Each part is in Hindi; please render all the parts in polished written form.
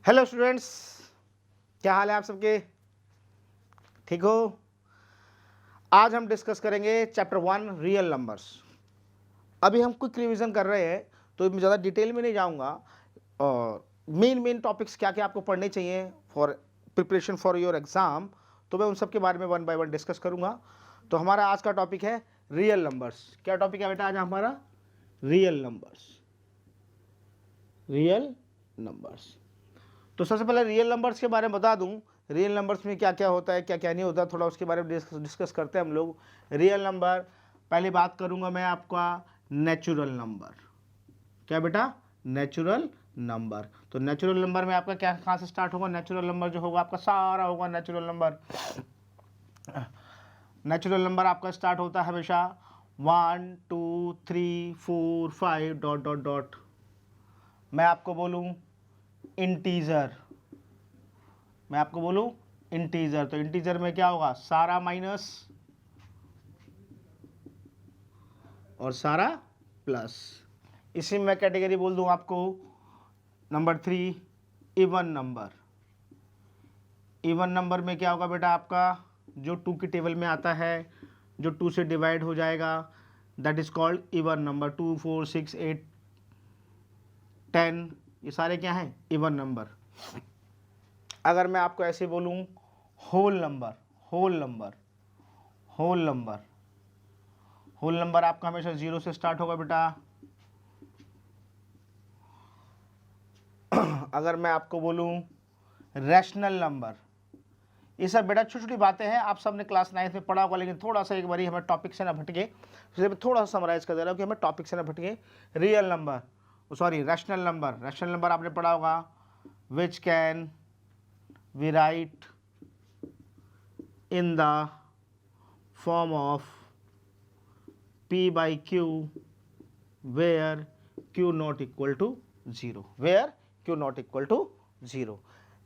हेलो स्टूडेंट्स, क्या हाल है आप सबके? ठीक हो? आज हम डिस्कस करेंगे चैप्टर 1 रियल नंबर्स। अभी हम क्विक रिवीजन कर रहे हैं तो मैं ज़्यादा डिटेल में नहीं जाऊंगा। और मेन टॉपिक्स क्या क्या आपको पढ़ने चाहिए for preparation for your exam, तो मैं उन सब के बारे में वन बाय वन डिस्कस करूंगा। तो हमारा आज का टॉपिक है रियल नंबर्स। क्या टॉपिक है बेटा आज हमारा? Real numbers. Real numbers. तो सबसे पहले रियल नंबर्स के बारे में बता दूं, रियल नंबर्स में क्या क्या होता है क्या क्या नहीं होता, थोड़ा उसके बारे में डिस्कस करते हैं हम लोग। रियल नंबर, पहले बात करूंगा मैं आपका नेचुरल नंबर। क्या बेटा? Natural number. तो नेचुरल नंबर में आपका क्या कहाँ से स्टार्ट होगा? नेचुरल नंबर जो होगा आपका सारा होगा नेचुरल नंबर। नेचुरल नंबर आपका स्टार्ट होता है हमेशा 1 2 3 4 5 डॉट डॉट डॉट। मैं आपको बोलूं इंटीजर, मैं आपको बोलूं इंटीजर, तो इंटीजर में क्या होगा? सारा माइनस और सारा प्लस। इसी में मैं कैटेगरी बोल दूं आपको number 3 even number. Even number में क्या होगा बेटा? आपका जो 2 की टेबल में आता है, जो 2 से डिवाइड हो जाएगा, that is called even number. 2 4 6 8 10, ये सारे क्या हैं? Even number. अगर मैं आपको ऐसे बोलूं whole number, whole number, whole number, whole number आपका हमेशा 0 से स्टार्ट होगा बेटा। अगर मैं आपको बोलूं रैशनल नंबर, ये सब बेटा छोटी छोटी बातें हैं, आप सब ने क्लास 9 में पढ़ा होगा, लेकिन थोड़ा सा एक बारी हमें टॉपिक से ना भटके, इसलिए मैं थोड़ा सा समराइज कर दे रहा हूँ कि हमें टॉपिक से ना भटके। Real number, sorry rational number, rational number आपने पढ़ा होगा, which can we write in the form of p by q where q not equal to 0, where q not equal to 0।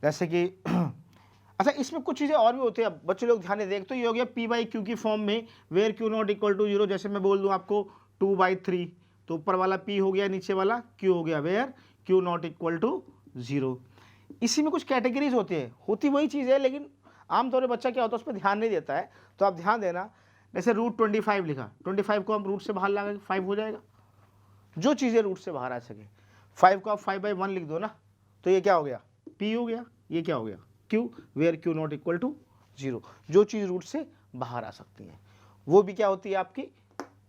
जैसे कि अच्छा, इसमें कुछ चीज़ें और भी होती है, बच्चे लोग ध्यान दें। तो ये हो गया p by q की फॉर्म में where q not equal to 0। जैसे मैं बोल दूं आपको 2/3, तो ऊपर वाला p हो गया, नीचे वाला q हो गया, where q not equal to 0। इसी में कुछ कैटेगरीज होती है, होती वही चीज़ है, लेकिन आमतौर पर बच्चा क्या होता है उस पर ध्यान नहीं देता है। तो आप ध्यान देना, जैसे रूट 25 लिखा, 25 को हम रूट से बाहर लाएंगे 5 हो जाएगा, जो चीज़ें रूट से बाहर आ सके। 5 को आप 5/1 लिख दो ना, तो ये क्या हो गया? p हो गया। ये क्या हो गया? q, where q not equal to 0। जो चीज़ रूट से बाहर आ सकती है वो भी क्या होती है? आपकी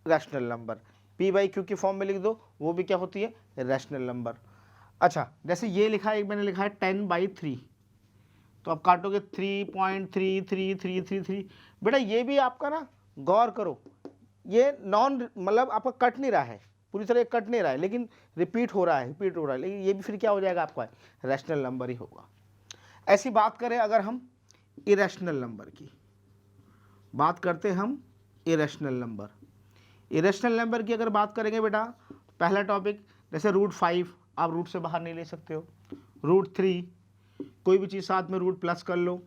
rational number. p by q की फॉर्म में लिख दो, वो भी क्या होती है? Rational number. अच्छा, जैसे ये लिखा है, एक मैंने लिखा है 10/3, तो आप काटोगे 3.333333। बेटा ये भी आपका ना, गौर करो, ये नॉन मतलब आपका कट नहीं रहा है, पूरी तरह कट नहीं रहा है, लेकिन रिपीट हो रहा है, रिपीट हो रहा है, लेकिन ये भी फिर क्या हो जाएगा? आपका रैशनल नंबर ही होगा। ऐसी बात करें अगर हम इरेशनल नंबर की बात करते हैं, हम इरेशनल नंबर, इरेशनल नंबर की अगर बात करेंगे बेटा, पहला टॉपिक जैसे रूट 5 आप रूट से बाहर नहीं ले सकते हो, रूट 3, कोई भी चीज़ साथ में रूट प्लस कर लो,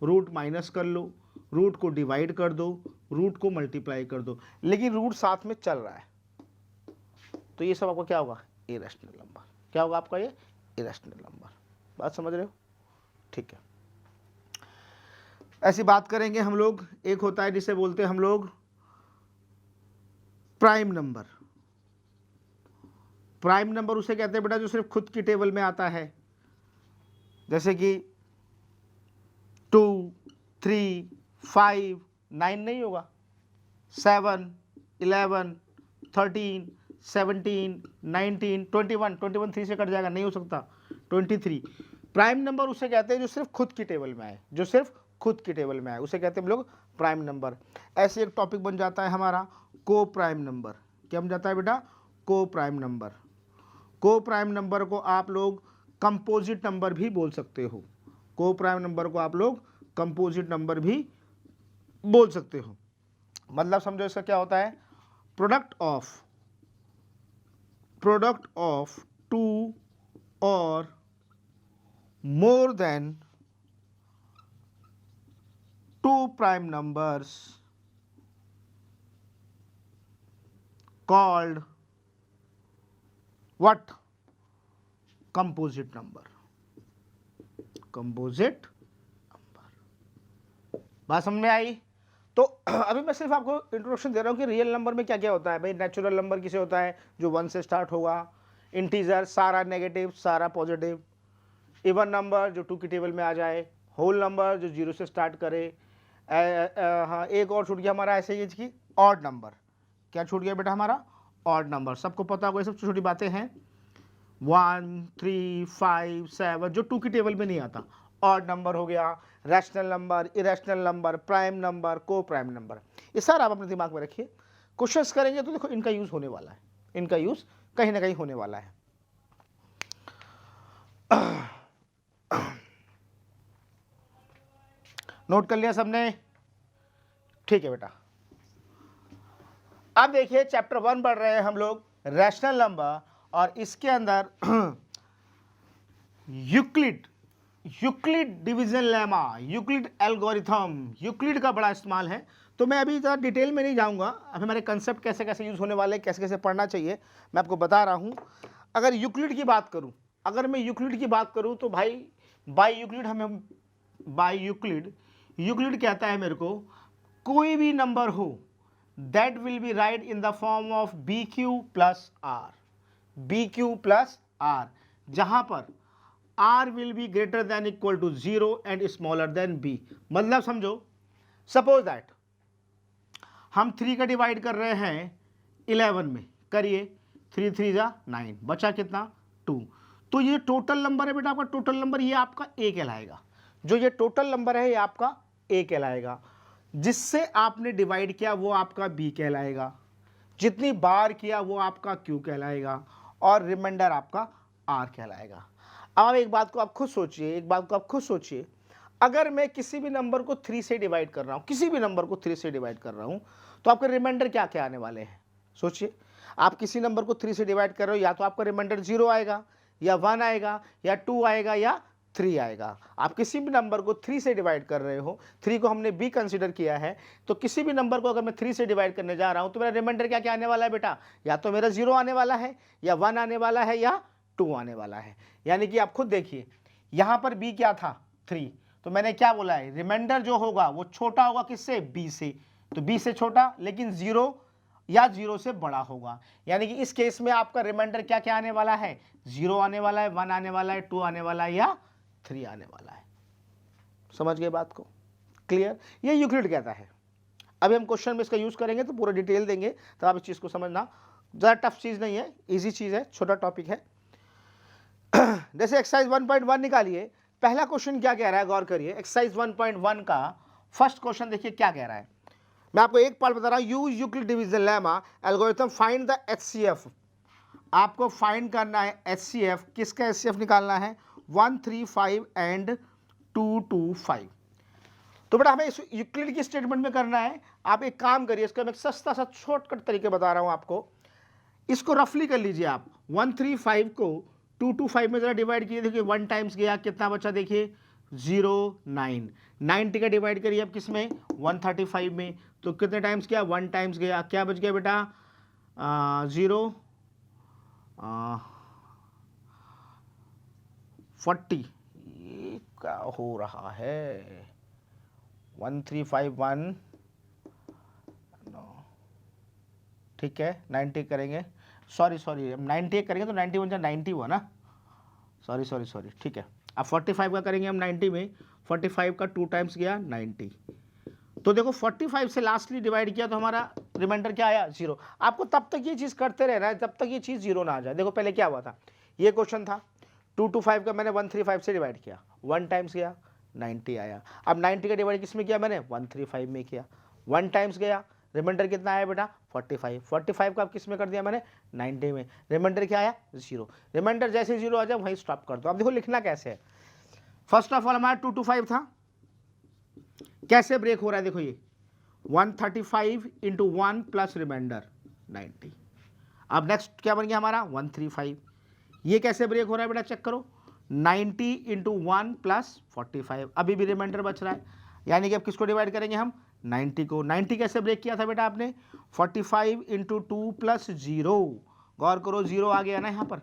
रूट माइनस कर लो, रूट को डिवाइड कर दो, रूट को मल्टीप्लाई कर दो, लेकिन रूट साथ में चल रहा है, तो ये सब आपका क्या होगा? Irrational number. क्या होगा आपका? ये इरेशनल नंबर। बात समझ रहे हो? ठीक है। ऐसी बात करेंगे हम लोग, एक होता है जिसे बोलते हैं हम लोग प्राइम नंबर। प्राइम नंबर उसे कहते हैं बेटा जो सिर्फ खुद की टेबल में आता है, जैसे कि 2 3 5 9 नहीं होगा, 7 11 13 17 19 21, 21 3 से कट जाएगा, नहीं हो सकता, 23। प्राइम नंबर उसे कहते हैं जो सिर्फ खुद की टेबल में आए, जो सिर्फ खुद की टेबल में आए, उसे कहते हैं हम लोग प्राइम नंबर। ऐसे एक टॉपिक बन जाता है हमारा को प्राइम नंबर। क्या बन जाता है बेटा? को प्राइम नंबर। को प्राइम नंबर को आप लोग कंपोजिट नंबर भी बोल सकते हो। को प्राइम नंबर को आप लोग कंपोजिट नंबर भी बोल सकते हो। मतलब समझो इसका क्या होता है? प्रोडक्ट ऑफ 2 और more than 2 prime numbers called what? Composite number। Composite number. बात समझ में आई? तो अभी मैं सिर्फ आपको इंट्रोडक्शन दे रहा हूँ कि रियल नंबर में क्या क्या होता है भाई। नेचुरल नंबर किसे होता है? जो 1 से स्टार्ट होगा। इंटीजर सारा नेगेटिव सारा पॉजिटिव। इवन नंबर जो 2 की टेबल में आ जाए। होल नंबर जो 0 से स्टार्ट करे। हाँ, एक और छूट गया हमारा ऐसे ही कि ऑड नंबर। क्या छूट गया बेटा हमारा? Odd number. सबको पता होगा, ये सब छोटी छोटी बातें हैं। 1, 3, 5, 7 जो 2 की टेबल में नहीं आता। ऑड नंबर हो गया, rational number, irrational number, prime number, को प्राइम नंबर। ये सारा आप अपने दिमाग में रखिए। क्वेश्चंस करेंगे तो देखो इनका यूज होने वाला है, इनका यूज कहीं ना कहीं होने वाला है। नोट कर लिया सबने? ठीक है बेटा। अब देखिए चैप्टर 1 पढ़ रहे हैं हम लोग, रैशनल नंबर, और इसके अंदर Euclid division lemma, Euclid algorithm, Euclid का बड़ा इस्तेमाल है। तो मैं अभी ज़्यादा डिटेल में नहीं जाऊंगा। अभी हमारे कंसेप्ट कैसे कैसे यूज़ होने वाले, कैसे कैसे पढ़ना चाहिए, मैं आपको बता रहा हूँ। अगर यूक्लिड की बात करूँ, अगर मैं यूक्लिड की बात करूँ तो भाई बाय यूक्लिड हमें, बाय यूक्लिड कहता है मेरे को कोई भी नंबर हो that will be write in the form of BQ plus R, BQ plus R, जहाँ पर R will be greater than equal to 0 and smaller than B। मतलब समझो, सपोज दैट हम 3 का डिवाइड कर रहे हैं 11 में, करिए 3 3 जा 9, बचा कितना? 2। तो ये टोटल नंबर है बेटा आपका, टोटल नंबर ये आपका A कहलाएगा। जो ये टोटल नंबर है ये आपका A कहलाएगा। जिससे आपने डिवाइड किया वो आपका B कहलाएगा। जितनी बार किया वो आपका Q कहलाएगा, और रिमाइंडर आपका R कहलाएगा। अब एक बात को आप खुद सोचिए, एक बात को आप खुद सोचिए, अगर मैं किसी भी नंबर को 3 से डिवाइड कर रहा हूँ, किसी भी नंबर को 3 से डिवाइड कर रहा हूँ, तो आपके रिमाइंडर क्या क्या आने वाले हैं? सोचिए, आप किसी नंबर को 3 से डिवाइड कर रहे हो, या तो आपका रिमाइंडर 0 आएगा, या 1 आएगा, या 2 आएगा, या 3 आएगा। आप किसी भी नंबर को 3 से डिवाइड कर रहे हो, 3 को हमने B कंसिडर किया है, तो किसी भी नंबर को अगर मैं 3 से डिवाइड करने जा रहा हूं तो मेरा रिमाइंडर क्या क्या आने वाला है बेटा? या तो मेरा 0 आने वाला है, या 1 आने वाला है, या 2 आने वाला है। यानी कि आप खुद देखिए, यहां पर B क्या था? 3। तो मैंने क्या बोला है? रिमाइंडर जो होगा वो छोटा होगा किससे? B से। तो B से छोटा, लेकिन 0 या 0 से बड़ा होगा। यानी कि इस केस में आपका रिमाइंडर क्या क्या आने वाला है? 0 आने वाला है, 1 आने वाला है, 2 आने वाला है, या 3 आने वाला है। समझ गए बात को? क्लियर? ये यूक्लिड कहता है। अभी हम क्वेश्चन में इसका यूज करेंगे तो पूरा डिटेल देंगे, तो आप इस चीज को समझना। ज़्यादा टफ चीज नहीं है, इजी चीज है, छोटा टॉपिक है। जैसे एक्सरसाइज 1.1 निकालिए। पहला क्वेश्चन क्या कह रहा है, गौर करिए। एक्सरसाइज 1.1 का फर्स्ट क्वेश्चन देखिए क्या कह रहा है। मैं आपको एक पार्ट बता रहा हूं, use Euclid division lemma algorithm find the HCF। आपको फाइंड करना है HCF। किसका HCF निकालना है? 135 एंड 225। तो बेटा हमें इस यूक्लिड की स्टेटमेंट में करना है। आप एक काम करिए, इसका मैं एक सस्ता सा शॉर्टकट तरीके बता रहा हूं आपको। इसको रफली कर लीजिए आप। 135 को 225 में जरा डिवाइड कीजिए। देखिए 1 टाइम्स गया, कितना बचा? देखिए 0 9। 90 का डिवाइड करिए अब किस में? 135 में। तो कितने टाइम्स गया? 1 टाइम्स गया। क्या बच गया बेटा? 0 40। ये क्या हो रहा है? 1351, ठीक है। 90 करेंगे, सॉरी 90 करेंगे तो 91 91 ना, सॉरी, ठीक है। अब 45 का करेंगे हम 90 में। 45 का 2 टाइम्स गया 90। तो देखो 45 से लास्टली डिवाइड किया तो हमारा रिमाइंडर क्या आया? 0। आपको तब तक ये चीज़ करते रहना है जब तक ये चीज़ 0 ना आ जाए। देखो पहले क्या हुआ था, ये क्वेश्चन था 225 का मैंने 135 से डिवाइड किया, 1 टाइम्स गया 90 आया। अब 90 का डिवाइड किस में किया मैंने? 135 में किया। 1 टाइम्स गया, रिमाइंडर कितना आया बेटा? 45। 45 का अब किस में कर दिया मैंने? 90 में। रिमाइंडर क्या आया? 0। रिमाइंडर जैसे 0 आ जाए वहीं स्टॉप कर दो। अब देखो लिखना कैसे है। फर्स्ट ऑफ ऑल हमारा 225 था, कैसे ब्रेक हो रहा है? देखो ये 135 इंटू 1 प्लस रिमाइंडर 90। अब नेक्स्ट क्या बन गया हमारा? 135। ये कैसे ब्रेक हो रहा है बेटा? चेक करो, 90 इंटू 1 प्लस 45। अभी भी रिमाइंडर बच रहा है, यानी कि अब किसको डिवाइड करेंगे हम? 90 को। 90 कैसे ब्रेक किया था बेटा आपने? 45 इंटू 2 प्लस 0। गौर करो 0 आ गया ना यहाँ पर।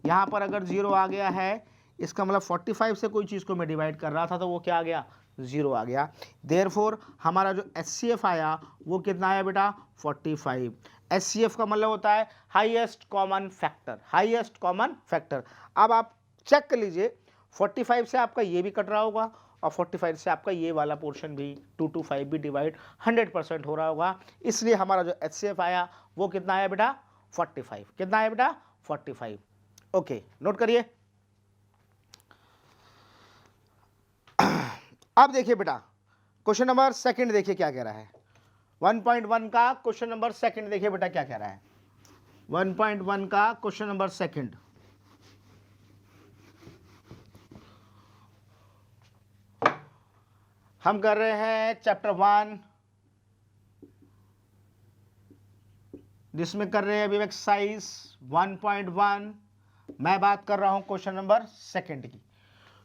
यहाँ पर अगर 0 आ गया है, इसका मतलब 45 से कोई चीज़ को मैं डिवाइड कर रहा था तो वो क्या आ गया, 0 आ गया। देयरफॉर हमारा जो HCF आया वो कितना आया बेटा, 45। HCF का मतलब होता है highest common factor, highest common factor. अब आप चेक कर लीजिए 45 से आपका ये भी कट रहा होगा और 45 से आपका ये वाला पोर्शन भी 2 to 5 भी डिवाइड 100% हो रहा होगा, इसलिए हमारा जो HCF आया वो कितना आया बेटा, 45। कितना आया बेटा, 45। ओके, नोट करिए। अब देखिए बेटा क्वेश्चन नंबर सेकंड देखिए क्या कह रहा है। 1.1 का क्वेश्चन नंबर सेकंड देखिए बेटा क्या कह रहा है। 1.1 का क्वेश्चन नंबर सेकंड, हम कर रहे हैं चैप्टर 1, जिसमें कर रहे हैं अभी एक्सरसाइज 1.1। मैं बात कर रहा हूं क्वेश्चन नंबर सेकंड की।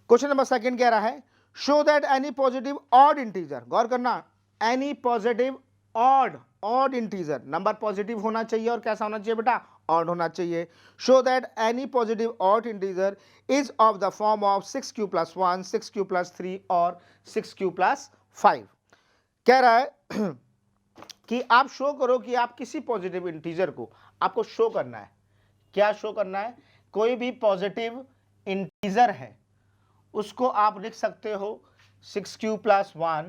क्वेश्चन नंबर सेकंड कह रहा है show that any positive odd integer, गौर करना, any positive odd integer, number positive होना चाहिए और कैसा होना चाहिए बेटा, ऑड होना चाहिए। Show that any positive odd integer is of the form of 6q + 1, 6q + 3 और 6q + 5। कह रहा है कि आप शो करो कि आप किसी पॉजिटिव इंटीजर को आपको शो करना है। क्या शो करना है, कोई भी पॉजिटिव इंटीजर है उसको आप लिख सकते हो 6q + 1,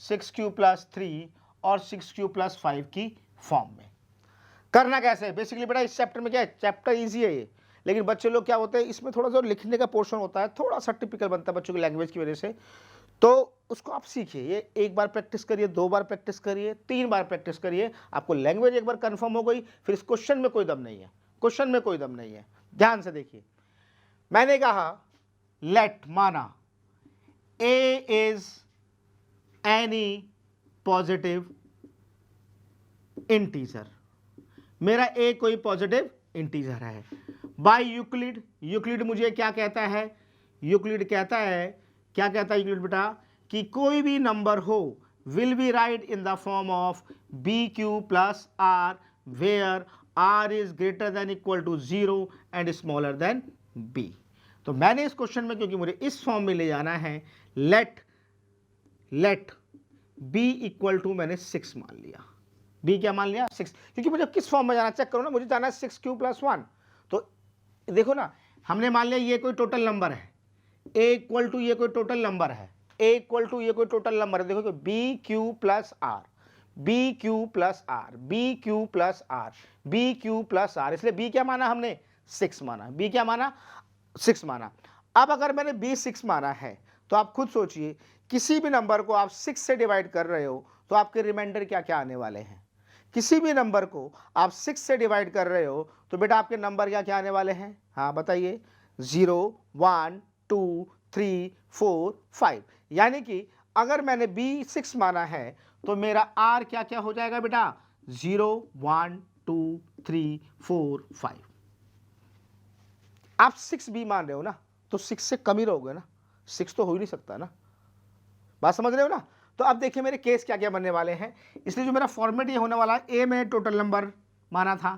6q + 3 और 6q + 5 की फॉर्म में। करना कैसे है, बेसिकली बेटा इस चैप्टर में क्या है, चैप्टर इजी है ये, लेकिन बच्चे लोग क्या होते हैं इसमें थोड़ा सा लिखने का पोर्शन होता है, थोड़ा सा टिपिकल बनता है बच्चों की लैंग्वेज की वजह से, तो उसको आप सीखिए। ये एक बार प्रैक्टिस करिए, 2 बार प्रैक्टिस करिए, 3 बार प्रैक्टिस करिए, आपको लैंग्वेज एक बार कंफर्म हो गई, फिर इस क्वेश्चन में कोई दम नहीं है, क्वेश्चन में कोई दम नहीं है। ध्यान से देखिए, मैंने कहा लेट, माना A is any positive integer, मेरा A कोई पॉजिटिव इंटीजर है। बाय यूक्लिड, यूक्लिड मुझे क्या कहता है, यूक्लिड कहता है, क्या कहता है यूक्लिड बेटा, कि कोई भी नंबर हो will be write in the form of BQ + R where R is greater than equal to 0 and smaller than B। तो मैंने इस क्वेश्चन में, क्योंकि मुझे इस फॉर्म में ले जाना है, लेट B = मैंने 6 मान लिया। B क्या मान लिया, 6, क्योंकि मुझे किस फॉर्म में जाना, चेक करो ना, मुझे जाना है 6q + 1। तो देखो ना, हमने मान लिया ये कोई टोटल नंबर है, A = ये कोई टोटल नंबर है, A = ये कोई टोटल नंबर है। देखो कि BQ + R, BQ + R, BQ + R, BQ + R, इसलिए B क्या माना हमने, 6 माना। B क्या माना, 6 माना। अब अगर मैंने B 6 माना है तो आप खुद सोचिए, किसी भी नंबर को आप 6 से डिवाइड कर रहे हो तो आपके रिमाइंडर क्या क्या आने वाले हैं। किसी भी नंबर को आप 6 से डिवाइड कर रहे हो तो बेटा आपके नंबर क्या क्या आने वाले हैं, हाँ बताइए, 0, 1, 2, 3, 4, 5। यानी कि अगर मैंने B 6 माना है तो मेरा R क्या क्या हो जाएगा बेटा, 0, 1, 2, 3, 4, 5। आप 6B मान रहे हो ना, तो 6 से कम ही रहोगे ना, 6 तो हो ही नहीं सकता ना, बात समझ रहे हो ना। तो अब देखिए मेरे केस क्या क्या बनने वाले हैं, इसलिए जो मेरा फॉर्मेट ये होने वाला है, A मैंने टोटल नंबर माना था,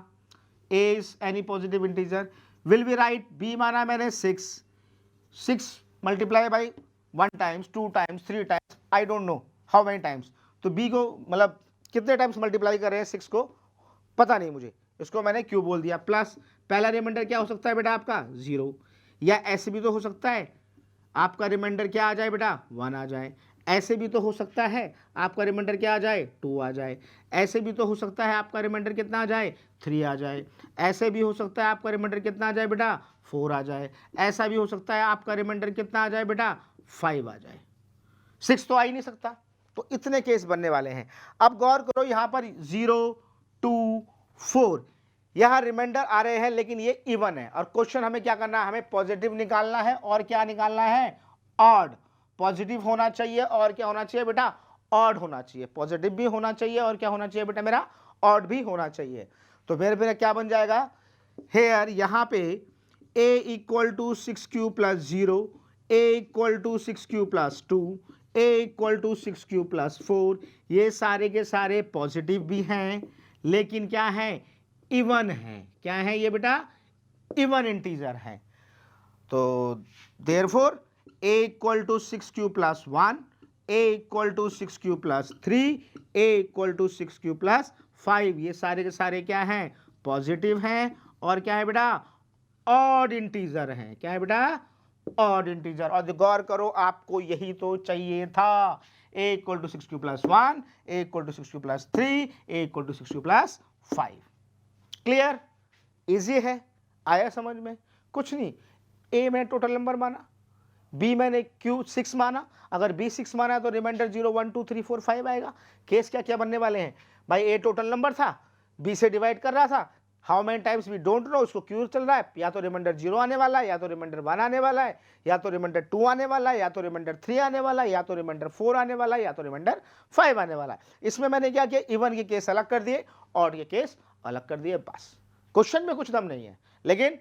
A is any positive integer, will be right, B माना मैंने 6 multiply by 1 times, 2 times, 3 times, I don't know how many times. तो B को मतलब कितने टाइम्स मल्टीप्लाई कर रहे हैं 6 को, पता नहीं मुझे, इसको मैंने क्यों बोल दिया। प्लस पहला रिमाइंडर क्या हो सकता है बेटा आपका, 0, या ऐसे भी तो हो सकता है आपका रिमाइंडर क्या आ जाए बेटा, 1 आ जाए। ऐसे भी तो हो सकता है आपका रिमाइंडर क्या आ जाए, 2 आ जाए। ऐसे भी तो हो सकता है आपका रिमाइंडर कितना आ जाए, 3 आ जाए। ऐसे भी हो सकता है आपका रिमाइंडर कितना आ जाए बेटा, 4 आ जाए। ऐसा भी हो सकता है आपका रिमाइंडर कितना आ जाए बेटा, 5 आ जाए। 6 तो आ ही नहीं सकता। तो इतने केस बनने वाले हैं। अब गौर करो यहाँ पर 0, 2, 4 यहाँ रिमाइंडर आ रहे हैं, लेकिन ये इवन है। और क्वेश्चन हमें क्या करना है, हमें पॉजिटिव निकालना है और क्या निकालना है, ऑड। पॉजिटिव होना चाहिए और क्या होना चाहिए बेटा, ऑड होना चाहिए। पॉजिटिव भी होना चाहिए और क्या होना चाहिए बेटा मेरा, ऑड भी होना चाहिए। तो मेरा क्या बन जाएगा, हेयर यहाँ पे A = 6q + 0, A = 6q + 2, A = 6q + 4, ये सारे के सारे पॉजिटिव भी हैं, लेकिन क्या है, इवन है। क्या है ये बेटा, इवन इंटीजर है। तो therefore a equal to 6q plus 1, a equal to 6q plus 3, a equal to 6q plus 5, ये सारे के सारे क्या हैं, पॉजिटिव हैं और क्या है बेटा, ऑड इंटीजर हैं। क्या है बेटा, ऑड इंटीजर। और गौर करो आपको यही तो चाहिए था, a equal to 6q plus 1, a equal to 6q plus 3, a equal to 6q plus 5। Clear, easy है, आया समझ में? कुछ नहीं, a मैंने टोटल नंबर माना, b मैंने q 6 माना, अगर b 6 माना तो रिमाइंडर 0 1 2 3 4 5 आएगा। केस क्या क्या बनने वाले हैं भाई, a टोटल नंबर था, b से डिवाइड कर रहा था, how many times we don't know, उसको क्यू चल रहा है, या तो रिमाइंडर 0 आने वाला है, या तो रिमाइंडर 1 आने वाला है, या तो रिमाइंडर 2 आने वाला है, या तो रिमाइंडर 3 आने वाला है, या तो रिमाइंडर 4 आने वाला है, या तो रिमाइंडर 5 आने वाला है। इसमें मैंने क्या किया, इवन के केस अलग कर दिए, ऑड के केस अलग कर दिए, बस। क्वेश्चन में कुछ दम नहीं है, लेकिन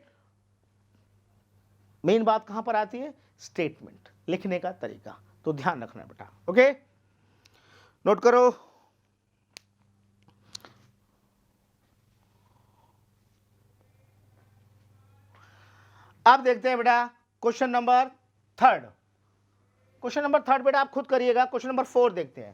मेन बात कहां पर आती है, स्टेटमेंट लिखने का तरीका, तो ध्यान रखना बेटा। ओके, नोट करो। अब देखते हैं बेटा क्वेश्चन नंबर 3। क्वेश्चन नंबर 3 बेटा आप खुद करिएगा। क्वेश्चन नंबर 4 देखते हैं।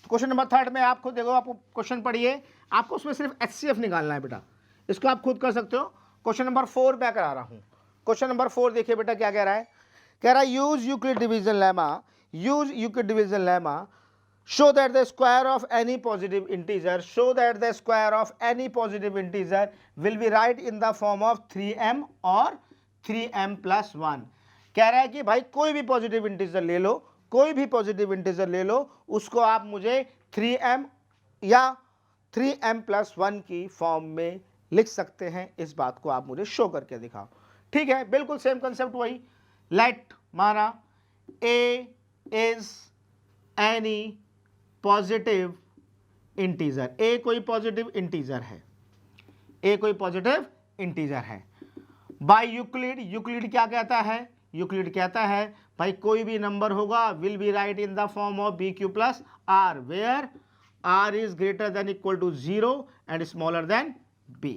तो क्वेश्चन नंबर 3 में आप खुद देखो, आपको क्वेश्चन पढ़िए, आपको उसमें सिर्फ HCF निकालना है बेटा, इसको आप खुद कर सकते हो। क्वेश्चन नंबर 4 मैं करा रहा हूं। क्वेश्चन नंबर 4 देखिए बेटा क्या कह रहा है, कह रहा है use Euclid division lemma, use Euclid division lemma, show that the square of any positive integer, show that the square of any positive integer will be right in the form of 3m और 3m plus 1। कह रहा है कि भाई कोई भी पॉजिटिव इंटीजर ले लो, कोई भी पॉजिटिव इंटीजर ले लो, उसको आप मुझे 3m या 3m plus 1 की फॉर्म में लिख सकते हैं। इस बात को आप मुझे शो करके दिखाओ। ठीक है, बिल्कुल सेम कंसेप्ट वही। लेट माना a is any positive integer, a कोई पॉजिटिव इंटीजर है, ए कोई पॉजिटिव इंटीजर है। बाय यूक्लिड, यूक्लिड क्या कहता है, यूक्लिड कहता है भाई कोई भी नंबर होगा will be write in the form of B Q plus R, where R is greater than equal to 0 and smaller than B.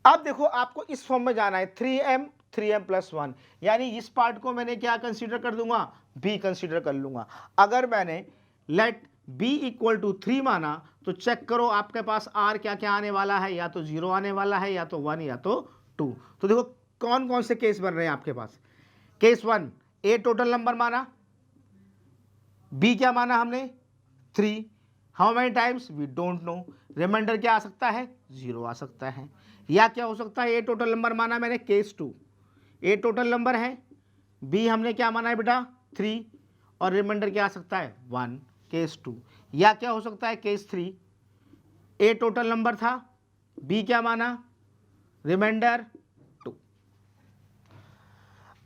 अब देखो आपको इस फॉर्म में जाना है, 3m प्लस 1, यानी इस पार्ट को मैंने क्या कंसीडर कर दूंगा, b कंसीडर कर लूंगा। अगर मैंने लेट b इक्वल टू 3 माना तो चेक करो आपके पास r क्या क्या आने वाला है, या तो 0 आने वाला है, या तो 1, या तो 2। तो देखो कौन कौन से केस बन रहे हैं आपके पास। केस 1, a टोटल नंबर माना, b क्या माना हमने 3, how many times we don't know, remainder क्या आ सकता है 0 आ सकता है, या क्या हो सकता है a टोटल नंबर माना मैंने केस 2, a टोटल नंबर है, b हमने क्या माना है बेटा 3 और रिमाइंडर क्या आ सकता है 1 केस 2, या क्या हो सकता है केस 3, a टोटल नंबर था, b क्या माना रिमाइंडर 2।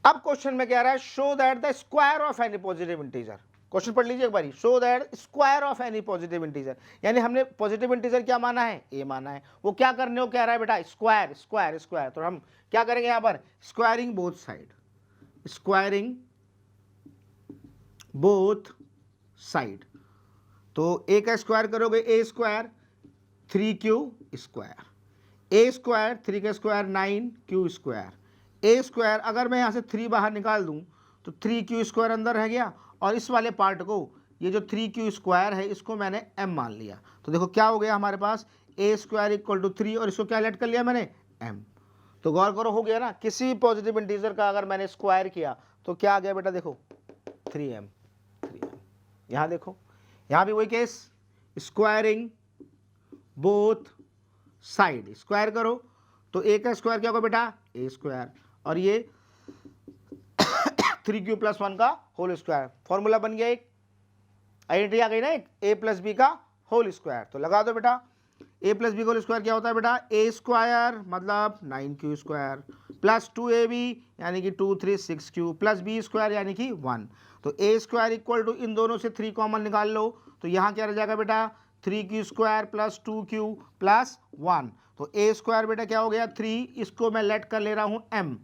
अब क्वेश्चन में कह रहा है show that the square of any positive integer, question पढ़ लीजिए एक बारी, show that square of any positive integer, यानी हमने पॉजिटिव इंटीजर क्या माना है a माना है, वो क्या करने को कह रहा है बेटा स्क्वायर स्क्वायर स्क्वायर, तो हम क्या करेंगे यहां पर squaring both side, squaring both side. तो a का स्क्वायर करोगे a square 3q square, a square 3 का square 9q square, a square अगर मैं यहाँ से 3 बाहर निकाल दूँ तो 3q स्क्वायर अंदर रह गया, और इस वाले पार्ट को ये जो 3q स्क्वायर है इसको मैंने m मान लिया। तो देखो क्या हो गया हमारे पास a स्क्वायर इक्वल टू 3 और इसको क्या लेट कर लिया मैंने m। तो गौर करो हो गया ना, किसी पॉजिटिव इंटीजर का अगर मैंने स्क्वायर किया तो क्या आ गया बेटा देखो 3m। यहाँ देखो यहाँ भी वही case, squaring both side, square करो तो a का स्क्वायर क्या होगा बेटा a स्क्वायर, और ये 3q प्लस 1 का होल स्क्वायर, फॉर्मूला बन गया, एक आइडेंटिटी आ गई ना, एक a प्लस बी का होल स्क्वायर। तो लगा दो बेटा a प्लस बी का होल स्क्वायर क्या होता है बेटा a स्क्वायर मतलब 9q स्क्वायर प्लस 2ab यानी कि 2 3 6q प्लस b स्क्वायर यानी कि 1। तो a स्क्वायर इक्वल टू इन दोनों से 3 कॉमन निकाल लो, तो यहाँ क्या रह जाएगा बेटा 3q square plus 2q plus 1। तो a स्क्वायर बेटा क्या हो गया 3, इसको मैं लेट कर ले रहा हूँ m,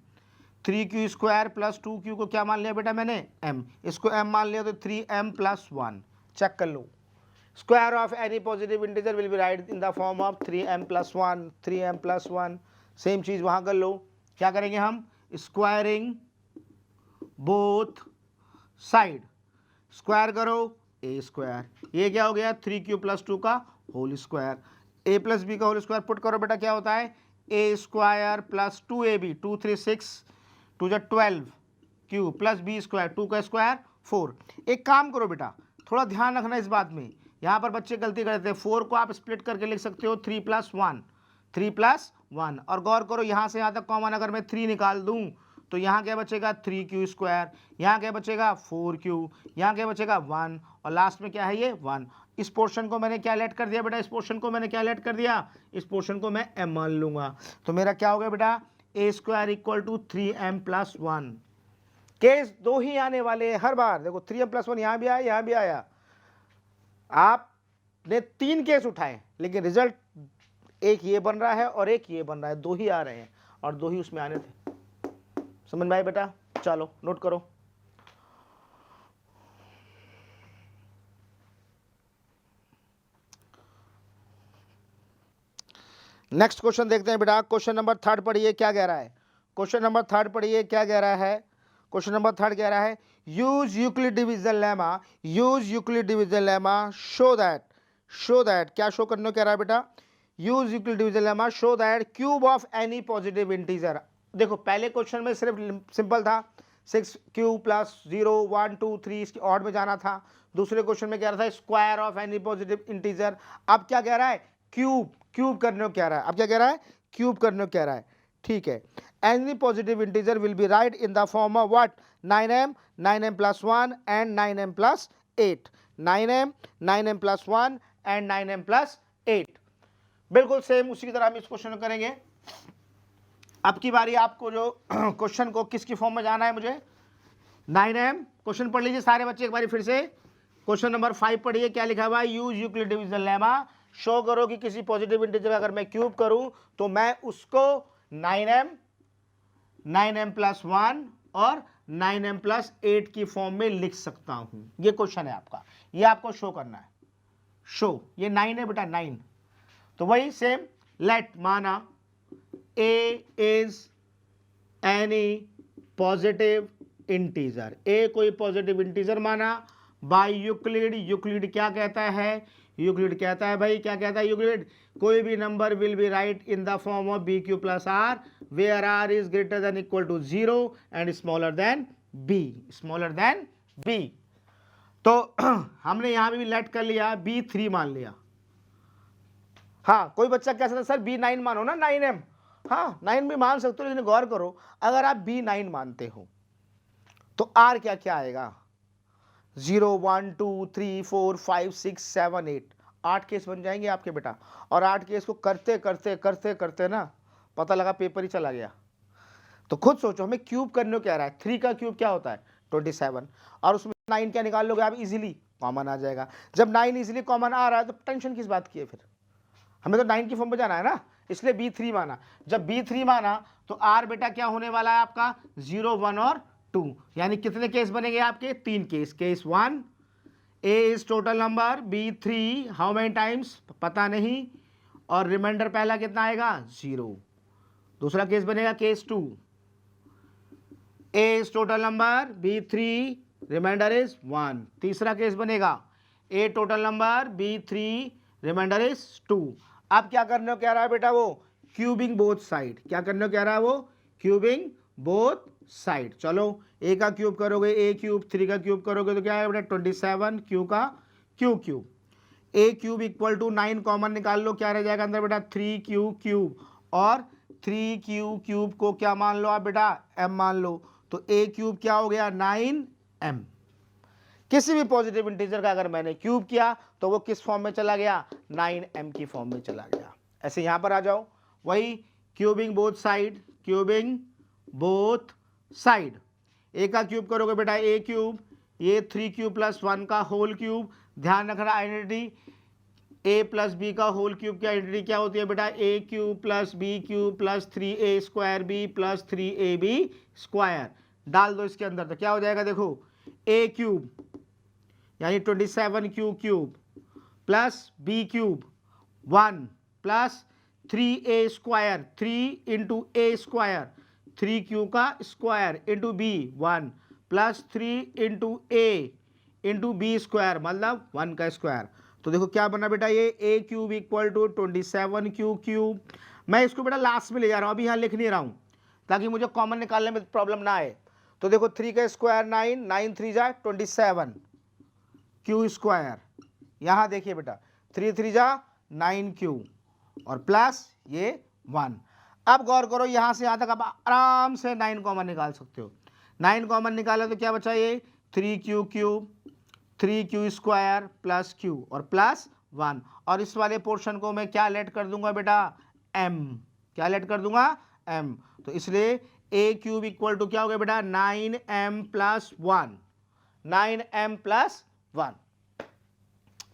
3q square plus 2q को क्या मान लिया बेटा मैंने m, इसको m मान लिया तो 3m प्लस 1। चेक कर लो, square of any positive integer will be write in the form of 3m plus 1, 3m plus 1। Same चीज़ वहाँ कर लो, क्या करेंगे हम स्क्वायरिंग बोथ साइड, स्क्वायर करो ए स्क्वायर, ये क्या हो गया 3q प्लस 2 का whole square, a plus B का होल स्क्वायर पुट करो बेटा, क्या होता है ए स्क्वायर प्लस 2ab, 2 3 6 2 जा 12 q प्लस बी स्क्वायर 2 का स्क्वायर 4। एक काम करो बेटा, थोड़ा ध्यान रखना इस बात में, यहाँ पर बच्चे गलती करते हैं, 4 को आप स्प्लिट करके लिख सकते हो 3 प्लस 1, 3 प्लस 1, और गौर करो यहाँ से यहाँ तक कॉमन अगर मैं 3 निकाल दूँ तो यहाँ क्या बचेगा 3q स्क्वायर, यहाँ क्या बचेगा 4q, यहाँ क्या बचेगा 1, और लास्ट में क्या है ये 1। इस पोर्शन को मैंने क्या लेट कर दिया बेटा, इस पोर्शन को मैंने क्या लेट कर दिया, इस पोर्शन को मैं m मान लूंगा, तो मेरा क्या हो गया बेटा a square equal to 3m plus 1। Case दो ही आने वाले हैं हर बार, देखो 3m प्लस 1 यहाँ भी आया यहाँ भी आया, आपने 3 केस उठाए लेकिन रिजल्ट एक ये बन रहा है और एक ये बन रहा है, दो ही आ रहे हैं और दो ही उसमें आने थे। समझ में आई बेटा, चलो नोट करो। नेक्स्ट क्वेश्चन देखते हैं बेटा, क्वेश्चन नंबर 3 पढ़िए क्या कह रहा है, क्वेश्चन नंबर 3 पढ़िए क्या कह रहा है, क्वेश्चन नंबर 3 कह रहा है use Euclid division lemma, use Euclid division lemma show that क्या शो करने को कह रहा है बेटा, use Euclid division lemma show that cube of any positive integer. देखो पहले क्वेश्चन में सिर्फ सिंपल था 6q प्लस 0 1 2 3 इसके ऑड में जाना था, दूसरे क्वेश्चन में कह रहा था square of any positive integer, अब क्या कह रहा है क्यूब करने को कह रहा है, अब क्या कह रहा है क्यूब करने को कह रहा है, ठीक है। Any positive integer will be write in the form of what 9m plus 1 and 9m plus 8, 9m plus 1 and 9m plus 8, बिल्कुल सेम उसी की तरह हम इस क्वेश्चन को करेंगे। अब की बारी आपको जो क्वेश्चन को किसकी फॉर्म में जाना है, मुझे 9m क्वेश्चन पढ़ लीजिए सारे बच्चे एक बारी फिर से, क्वेश्चन नंबर 5 पढ़िए क्या लिखा हुआ है, use Euclid division lemma, show करो कि किसी पॉजिटिव इंटीजर अगर मैं क्यूब करूं तो मैं उसको 9m प्लस 1 और 9m प्लस 8 की फॉर्म में लिख सकता हूं। ये क्वेश्चन है आपका, ये आपको शो करना है, शो ये 9 है बेटा 9, तो वही सेम लेट माना a is any positive integer, a कोई पॉजिटिव इंटीजर माना बाय यूक्लिड, यूक्लिड क्या कहता है, यूक्लिड कहता है भाई क्या कहता है यूक्लिड, कोई भी number will be write in the form of B Q plus R where R is greater than equal to 0 and smaller than B, तो हमने यहां भी लेट कर लिया b3 मान लिया। हाँ कोई बच्चा कह सकता है सर b9 मानो ना 9m, हाँ 9 भी मान सकते हो, लेकिन गौर करो अगर आप b9 मानते हो तो r क्या क्या आएगा 0 1 2 3 4 5 6 7 8, 8 केस बन जाएंगे आपके बेटा, और 8 केस को करते करते करते करते ना पता लगा पेपर ही चला गया। तो खुद सोचो हमें क्यूब करने को क्या रहा है, 3 का क्यूब क्या होता है 27, और उसमें 9 क्या निकाल लोगे आप, इजीली कॉमन आ जाएगा। जब 9 इजीली कॉमन आ रहा है तो टेंशन किस बात की है, फिर हमें तो 9 की फॉर्म में जाना है ना, इसलिए b3 माना। जब b3 माना तो r बेटा क्या होने वाला है आपका 0 1 और 2, यानी कितने केस बनेंगे आपके 3 case, case 1 a is total number, b3 how many times पता नहीं, और रिमाइंडर पहला कितना आएगा 0, दूसरा केस बनेगा case 2 a is total number, b3 remainder is 1, तीसरा केस बनेगा a total number, b3 remainder is 2। अब क्या करने को कह रहा है बेटा, वो क्यूबिंग बोथ साइड, क्या करने को कह रहा है वो क्यूबिंग बोथ साइड। चलो a का क्यूब करोगे a क्यूब, 3 का क्यूब करोगे तो क्या है बेटा 27, q का cube, a cube equal to 9 common निकाल लो, क्या रह जाएगा अंदर बेटा 3q क्यूब, और 3q क्यूब को क्या मान लो आप बेटा m मान लो, तो a क्यूब क्या हो गया 9m। किसी भी पॉजिटिव इंटीजर का अगर मैंने क्यूब किया तो वो किस फॉर्म में चला गया 9m की फॉर्म में चला गया। ऐसे यहां पर आ जाओ, वही cubing both side, cubing both side, a का क्यूब करोगे बेटा a क्यूब, ये 3q प्लस 1 का होल क्यूब, ध्यान रखना आइडेंटिटी a प्लस बी का होल क्यूब की आइडेंटिटी क्या होती है बेटा a cube plus B cube plus 3a square b plus 3ab square, डाल दो इसके अंदर तो क्या हो जाएगा देखो a क्यूब यानी 27q cube plus b cube 1 plus 3a square, 3 into a square 3q का square into b 1 plus 3 into ए इंटू बी स्क्वायर मतलब 1 का स्क्वायर। तो देखो क्या बना बेटा, ये a cube equal to 27q cube. मैं इसको बेटा लास्ट में ले जा रहा हूँ, अभी यहाँ लिख नहीं रहा हूँ ताकि मुझे कॉमन निकालने में प्रॉब्लम ना आए। तो देखो 3 का स्क्वायर 9, 9 3 जा 27 क्यू स्क्वायर। यहाँ देखिए बेटा 3 3 जा 9q और प्लस ये 1। अब गौर करो यहाँ से यहाँ तक आप आराम से 9 कॉमन निकाल सकते हो। 9 कॉमन निकाला तो क्या बचा, ये 3q cube 3q square plus q और प्लस 1। और इस वाले पोर्शन को मैं क्या लेट कर दूंगा बेटा, m। क्या लेट कर दूंगा, m। तो इसलिए a क्यूब इक्वल टू क्या हो गया बेटा, 9m प्लस 1, 9m प्लस 1।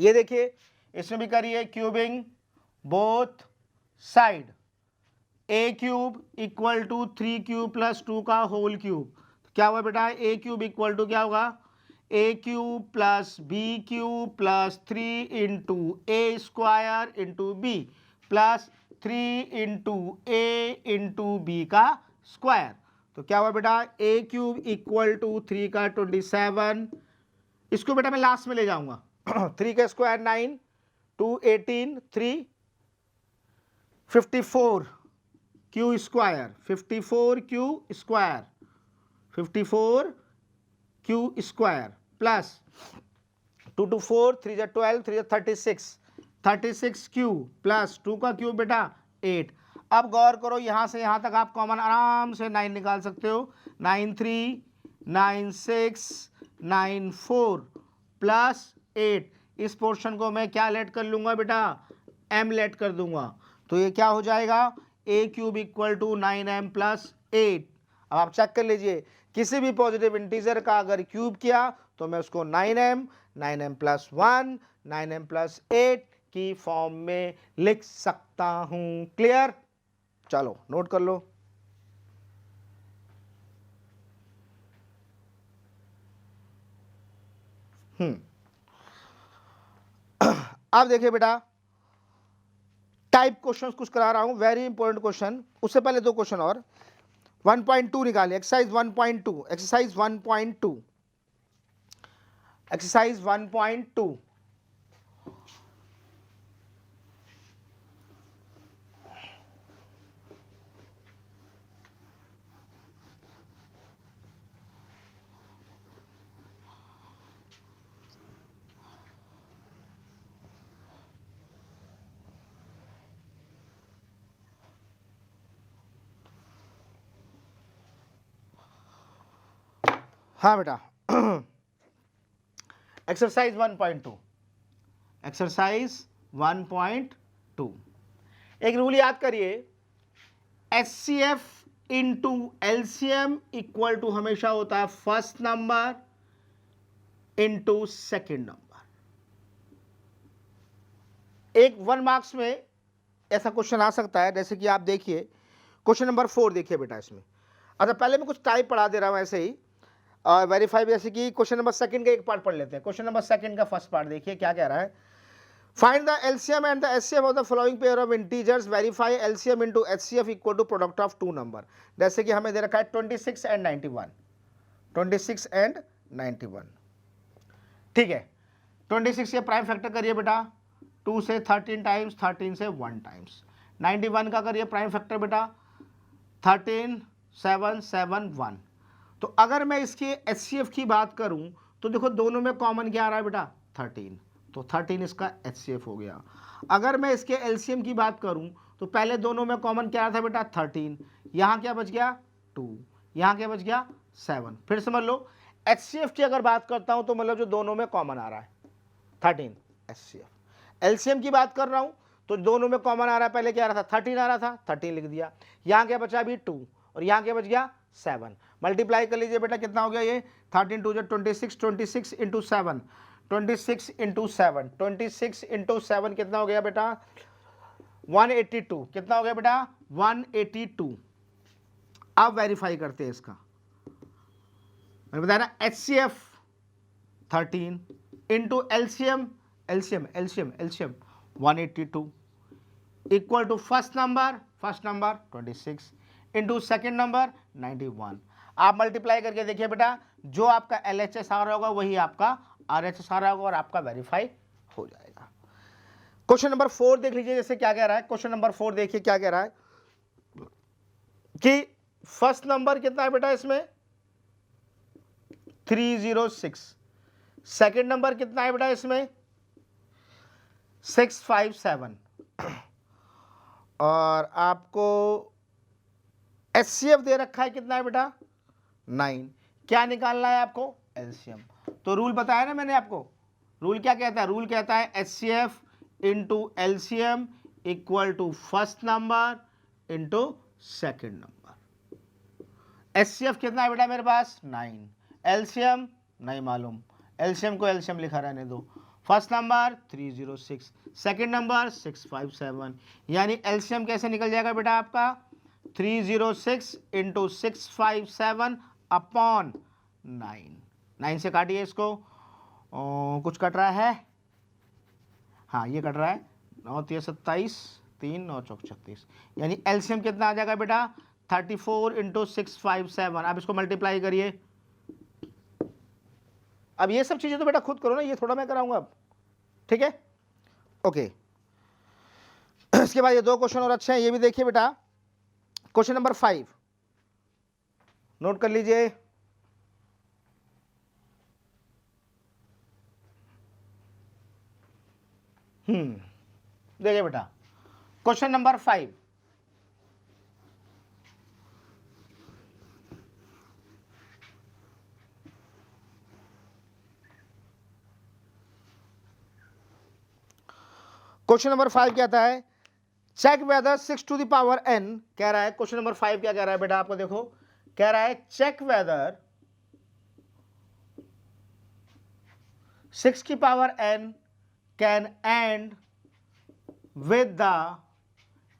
ये देखिए इसमें भी करिए cubing both side. a cube equal to 3q plus 2 का होल क्यूब। क्या हुआ बेटा, a क्यूब इक्वल टू क्या होगा, a cube plus b cube plus 3 into A square into B plus 3 into A into B का स्क्वायर। तो क्या हुआ बेटा, a क्यूब इक्वल टू 3 का 27। इसको बेटा मैं लास्ट में ले जाऊंगा 3 का square 9, 2 18, 3 54 Q square, 54 Q square, 54 Q square plus 2 2 4 3 जा 12 3 जा 36, 36 क्यू प्लस 2 का क्यूब बेटा 8। अब गौर करो यहाँ से यहाँ तक आप कॉमन आराम से 9 निकाल सकते हो। 9 3 9 6 9 4 प्लस 8। इस पोर्शन को मैं क्या लेट कर लूँगा बेटा, m लेट कर दूंगा। तो ये क्या हो जाएगा, a cube equal to 9m plus 8। अब आप चेक कर लीजिए, किसी भी पॉजिटिव इंटीजर का अगर क्यूब किया तो मैं उसको 9m प्लस 1 9m प्लस 8 की फॉर्म में लिख सकता हूं। क्लियर, चलो नोट कर लो। अब देखिए बेटा टाइप क्वेश्चंस कुछ करा रहा हूं, वेरी इंपॉर्टेंट क्वेश्चन। उससे पहले दो क्वेश्चन और 1.2 निकालिए। Exercise 1.2, exercise 1.2, exercise 1.2। हाँ बेटा एक्सरसाइज 1.2, एक्सरसाइज 1.2। एक रूल याद करिए, HCF into LCM equal to हमेशा होता है first number into second number. एक 1 मार्क्स में ऐसा क्वेश्चन आ सकता है, जैसे कि आप देखिए क्वेश्चन नंबर 4 देखिए बेटा इसमें। अच्छा पहले मैं कुछ टाइप पढ़ा दे रहा हूं ऐसे ही और वेरीफाई, जैसे कि क्वेश्चन नंबर सेकंड का एक पार्ट पढ़ लेते हैं। क्वेश्चन नंबर सेकंड का फर्स्ट पार्ट देखिए क्या कह रहा है, find the LCM and the HCF of the following pair of integers, verify LCM into HCF equal to product of two number. जैसे कि हमें दे रखा है 26 एंड 91, 26 एंड 91। ठीक है, 26 के प्राइम फैक्टर करिए बेटा 2 से 13 टाइम्स, 13 से 1 टाइम्स। 91 का करिए प्राइम फैक्टर बेटा 13 7 7 1। तो अगर मैं इसके HCF की बात करूं तो देखो दोनों में कॉमन क्या आ रहा है बेटा 13, तो 13 इसका HCF हो गया। अगर मैं इसके LCM की बात करूं तो पहले दोनों में कॉमन क्या आ रहा था बेटा 13, यहाँ क्या बच गया 2, यहाँ क्या बच गया 7। फिर समझ लो HCF की अगर बात करता हूं तो मतलब जो दोनों में कॉमन आ रहा है 13 HCF। LCM की बात कर रहा हूं तो दोनों में कॉमन आ रहा है, पहले क्या आ रहा था 13 आ रहा था, 13 लिख दिया। यहाँ क्या बचा अभी 2 और यहाँ क्या बच गया 7। मल्टीप्लाई कर लीजिए बेटा कितना हो गया ये 13 2 26, 26 इंटू 7, 26 इंटू 7, 26 इंटू 7 कितना हो गया बेटा 182। कितना हो गया बेटा 182। अब वेरीफाई करते हैं इसका, मैंने बताया ना HCF 13 into LCM 182 equal to first number 26 into second number 91। आप मल्टीप्लाई करके देखिए बेटा, जो आपका LHS आ रहा होगा वही आपका RHS आ रहा होगा और आपका वेरीफाई हो जाएगा। क्वेश्चन नंबर 4 देख लीजिए, जैसे क्या कह रहा है। क्वेश्चन नंबर 4 देखिए क्या कह रहा है कि फर्स्ट नंबर कितना है बेटा इसमें 306, सेकंड नंबर कितना है बेटा इसमें 657 और आपको HCF दे रखा है कितना है बेटा 9। क्या निकालना है आपको एलसीएम। तो रूल बताया ना मैंने आपको, रूल क्या कहता है, रूल कहता है HCF into LCM equal to first number into second number. HCF कितना है बेटा मेरे पास 9, एलसीएम नहीं मालूम, एलसीएम को एलसीएम लिखा रहने दो। फर्स्ट नंबर 306, सेकेंड नंबर 657, यानी एलसीएम कैसे निकल जाएगा बेटा आपका 306 इंटू 657 अपॉन 9 से काटिए इसको। कुछ कट रहा है, हाँ ये कट रहा है, 9 3 27, 3 9 चौक 36, यानी एलसीएम कितना आ जाएगा बेटा 34 इंटू 657। आप इसको मल्टीप्लाई करिए। अब ये सब चीजें तो बेटा खुद करो ना, ये थोड़ा मैं कराऊंगा अब, ठीक है ओके। इसके बाद ये दो क्वेश्चन और अच्छे हैं, ये भी देखिए बेटा। क्वेश्चन नंबर 5 नोट कर लीजिए। देखिए बेटा क्वेश्चन नंबर 5, क्वेश्चन नंबर 5 कहता है check whether 6 to the power n, कह रहा है क्वेश्चन नंबर 5 क्या कह रहा है बेटा आपको देखो, कह रहा है चेक वेदर 6 की power n can and with the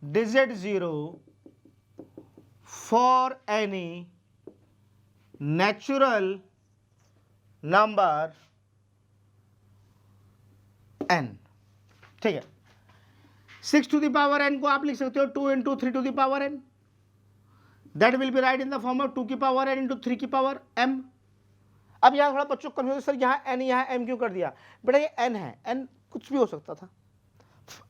digit 0 for any natural number n। ठीक है, 6 टू द पावर n को आप लिख सकते हो 2 into 3 to the power n, that will be write in the form of 2 की पावर n इंटू 3 की पावर m। अब यहाँ थोड़ा बच्चों को कंफ्यूज, सर यहाँ n यहाँ m क्यों कर दिया बेटा, ये n है, n कुछ भी हो सकता था।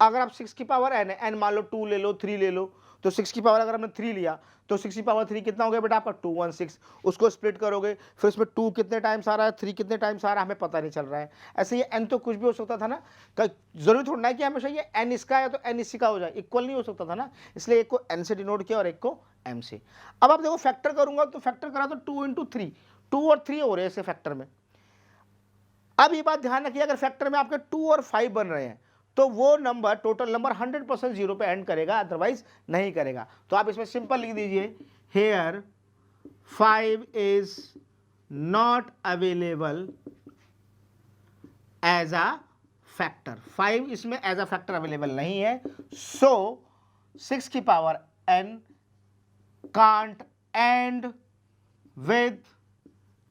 अगर आप 6 की पावर n है, n मान लो 2 ले लो 3 ले लो, तो 6 की पावर अगर हमने 3 लिया तो 6 की पावर 3 कितना हो गया बेटा आपका 216। उसको स्प्लिट करोगे फिर उसमें 2 कितने टाइम्स आ रहा है 3 कितने टाइम्स आ रहा है हमें पता नहीं चल रहा है। ऐसे ये n तो कुछ भी हो सकता था ना, जरूरी थोड़ा है कि हमेशा ये n इसका है तो n इसी का हो जाए, इक्वल नहीं हो सकता था ना, इसलिए एक को n से डिनोट किया और एक को m से। अब आप देखो फैक्टर करूंगा तो फैक्टर करा तो 2 इंटू 3, 2 और 3 हो रहे हैं ऐसे फैक्टर में। अब ये बात ध्यान रखिए, अगर फैक्टर में आपके 2 और 5 बन रहे हैं तो वो नंबर टोटल नंबर 100% जीरो पे एंड करेगा, अदरवाइज नहीं करेगा। तो आप इसमें सिंपल लिख दीजिए here 5 is not available as a factor, 5 इसमें एज अ फैक्टर अवेलेबल नहीं है, सो 6 की power n can't and with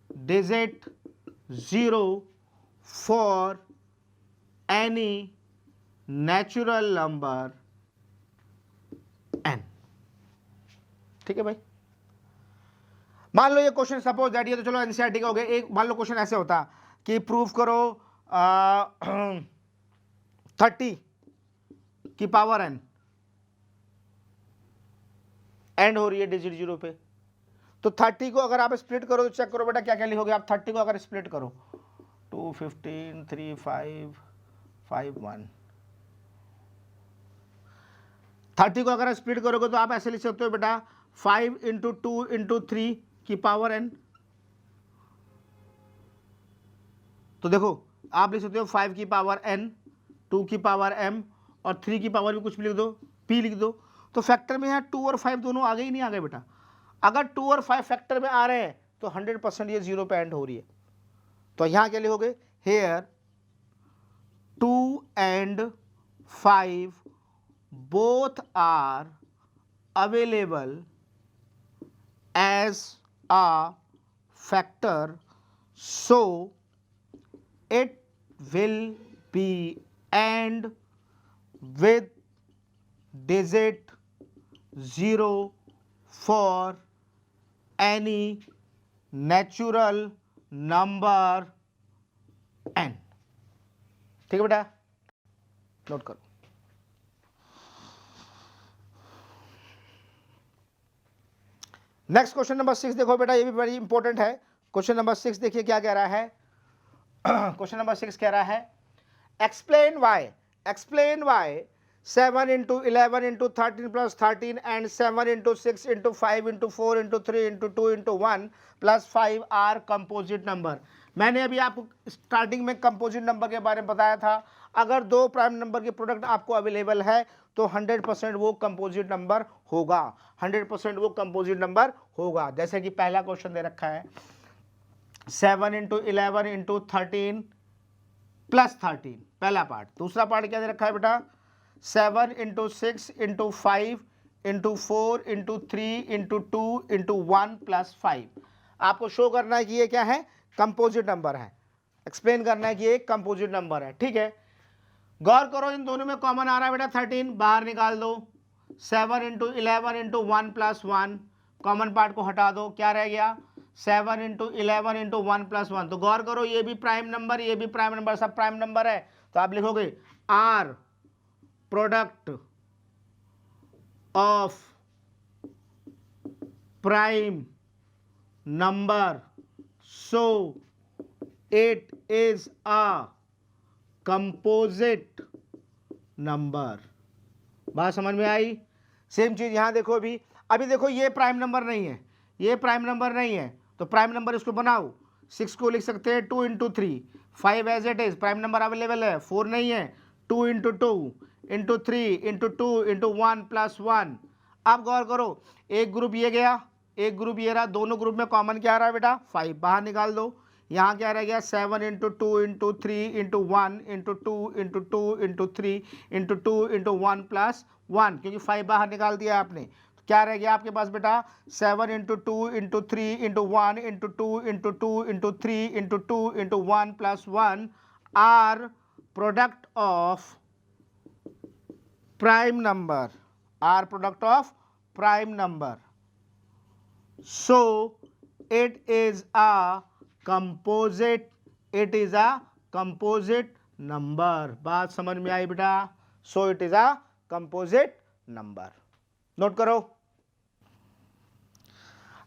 digit 0 for any natural number n। ठीक है भाई, मान लो ये क्वेश्चन सपोज दैट, ये तो चलो एनसीईआरटी का हो गया। एक मान लो क्वेश्चन ऐसे होता कि प्रूव करो 30 की पावर n एंड हो रही है डिजिट 0 पे, तो 30 को अगर आप स्प्लिट करो तो चेक करो बेटा क्या क्या लिखोगे आप। 30 को अगर स्प्लिट करो 2 15 3 5 5 1, 30 को अगर स्प्लिट करोगे तो आप ऐसे लिख सकते हो बेटा 5 इंटू 2 इंटू 3 की पावर n। तो देखो आप लिख सकते हो 5 की पावर n, 2 की पावर m और 3 की पावर भी कुछ भी लिख दो, p लिख दो। तो फैक्टर में यहाँ 2 और 5 दोनों आ गए ही नहीं आ गए बेटा। अगर 2 और 5 फैक्टर में आ रहे हैं तो 100% ये 0 पे एंड हो रही है। तो यहाँ क्या लिखोगे hair 2 and 5 both are available as a factor, so it will be and with digit 0 for any natural number n। ठीक है बेटा, नोट करो। नेक्स्ट क्वेश्चन नंबर 6 देखो बेटा, ये भी बड़ी इंपॉर्टेंट है। क्वेश्चन नंबर 6 देखिए क्या कह रहा है। क्वेश्चन नंबर 6 कह रहा है explain why 7 into 11 into 13 plus 13 and 7 into 6 into 5 into 4 into 3 into 2 into 1 plus 5 are composite number। मैंने अभी आपको स्टार्टिंग में कंपोजिट नंबर के बारे में बताया था। अगर दो प्राइम नंबर के प्रोडक्ट आपको अवेलेबल है तो 100% वो कंपोजिट नंबर होगा, 100% वो कंपोजिट नंबर होगा। जैसे कि पहला क्वेश्चन दे रखा है 7 into 11 into 13 प्लस 13, पहला पार्ट। दूसरा पार्ट क्या दे रखा है बेटा 7 into 6 into 5 into 4 into 3 into 2 into 1 plus 5। आपको शो करना है कि ये क्या है, कंपोजिट नंबर है। एक्सप्लेन करना है कि ये कंपोजिट नंबर है। ठीक है, गौर करो, इन दोनों में कॉमन आ रहा है बेटा 13, बाहर निकाल दो। 7 into 11 into 1 plus 1, common part को हटा दो, क्या रह गया 7 into 11 into 1 प्लस 1। तो गौर करो, ये भी प्राइम नंबर, ये भी प्राइम नंबर, सब प्राइम नंबर है। तो आप लिखोगे are product of prime number so it is a composite number. बात समझ में आई। सेम चीज यहां देखो, अभी देखो ये प्राइम नंबर नहीं है, ये प्राइम नंबर नहीं है, तो प्राइम नंबर इसको बनाओ। 6 को लिख सकते हैं 2 into 3, 5 as it is, prime number available है। 4 नहीं है, 2 into 2 into 3 into 2 into 1 plus 1। अब गौर करो, एक ग्रुप ये गया, एक ग्रुप ये रहा, दोनों ग्रुप में कॉमन क्या आ रहा है बेटा 5, बाहर निकाल दो। यहाँ क्या रह गया 7 into 2 into 3 into 1 into 2 into 2 into 3 into 2 into 1 plus 1, क्योंकि 5 बाहर निकाल दिया आपने। तो क्या रह गया आपके पास बेटा 7 into 2 into 3 into 1 into 2 into 2 into 3 into 2 into 1 plus 1 are product of prime number, are product of prime number, so it is a composite, it is a composite number. बात समझ में आई बेटा, so it is a composite number. Note करो।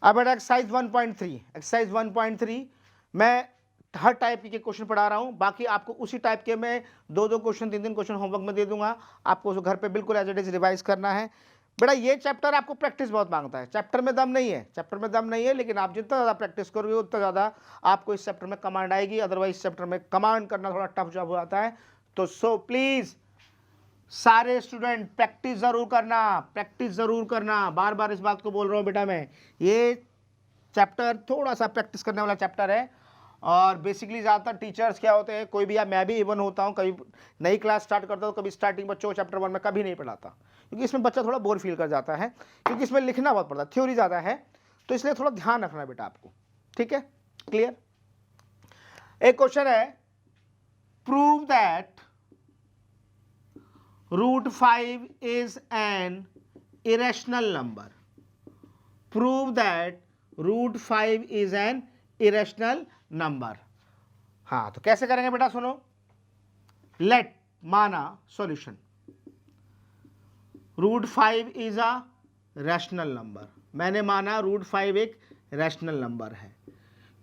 अब बेटा एक्सरसाइज 1.3, एक्सरसाइज 1.3 मैं हर टाइप के क्वेश्चन पढ़ा रहा हूं, बाकी आपको उसी टाइप के मैं 2-2 क्वेश्चन 3-3 क्वेश्चन होमवर्क में दे दूंगा, आपको उसे घर पे बिल्कुल एज इट इज रिवाइज करना है। बेटा ये चैप्टर आपको प्रैक्टिस बहुत मांगता है, चैप्टर में दम नहीं है, चैप्टर में दम नहीं है, लेकिन आप जितना ज़्यादा प्रैक्टिस करोगे उतना ज़्यादा आपको इस चैप्टर में कमांड आएगी। अदरवाइज इस चैप्टर में कमांड करना थोड़ा टफ जॉब हो जाता है। तो सो प्लीज़ सारे स्टूडेंट प्रैक्टिस ज़रूर करना, प्रैक्टिस ज़रूर करना। बार बार इस बात को बोल रहा हूँ बेटा मैं, ये चैप्टर थोड़ा सा प्रैक्टिस करने वाला चैप्टर है। और बेसिकली ज़्यादातर टीचर्स क्या होते हैं, कोई भी, या मैं भी इवन होता हूँ, कभी नई क्लास स्टार्ट करता हूँ, कभी स्टार्टिंग बच्चों को चैप्टर 1 में कभी नहीं पढ़ाता, क्योंकि इसमें बच्चा थोड़ा बोर फील कर जाता है, क्योंकि इसमें लिखना बहुत पड़ता है, थ्योरी ज़्यादा है, तो इसलिए थोड़ा ध्यान रखना बेटा आपको। ठीक है, क्लियर। एक क्वेश्चन है, prove that √5 is an irrational number, prove that √5 is an irrational number। हाँ, तो कैसे करेंगे बेटा, सुनो। लेट माना solution, √5 is a rational number. मैंने माना √5 एक रैशनल नंबर है।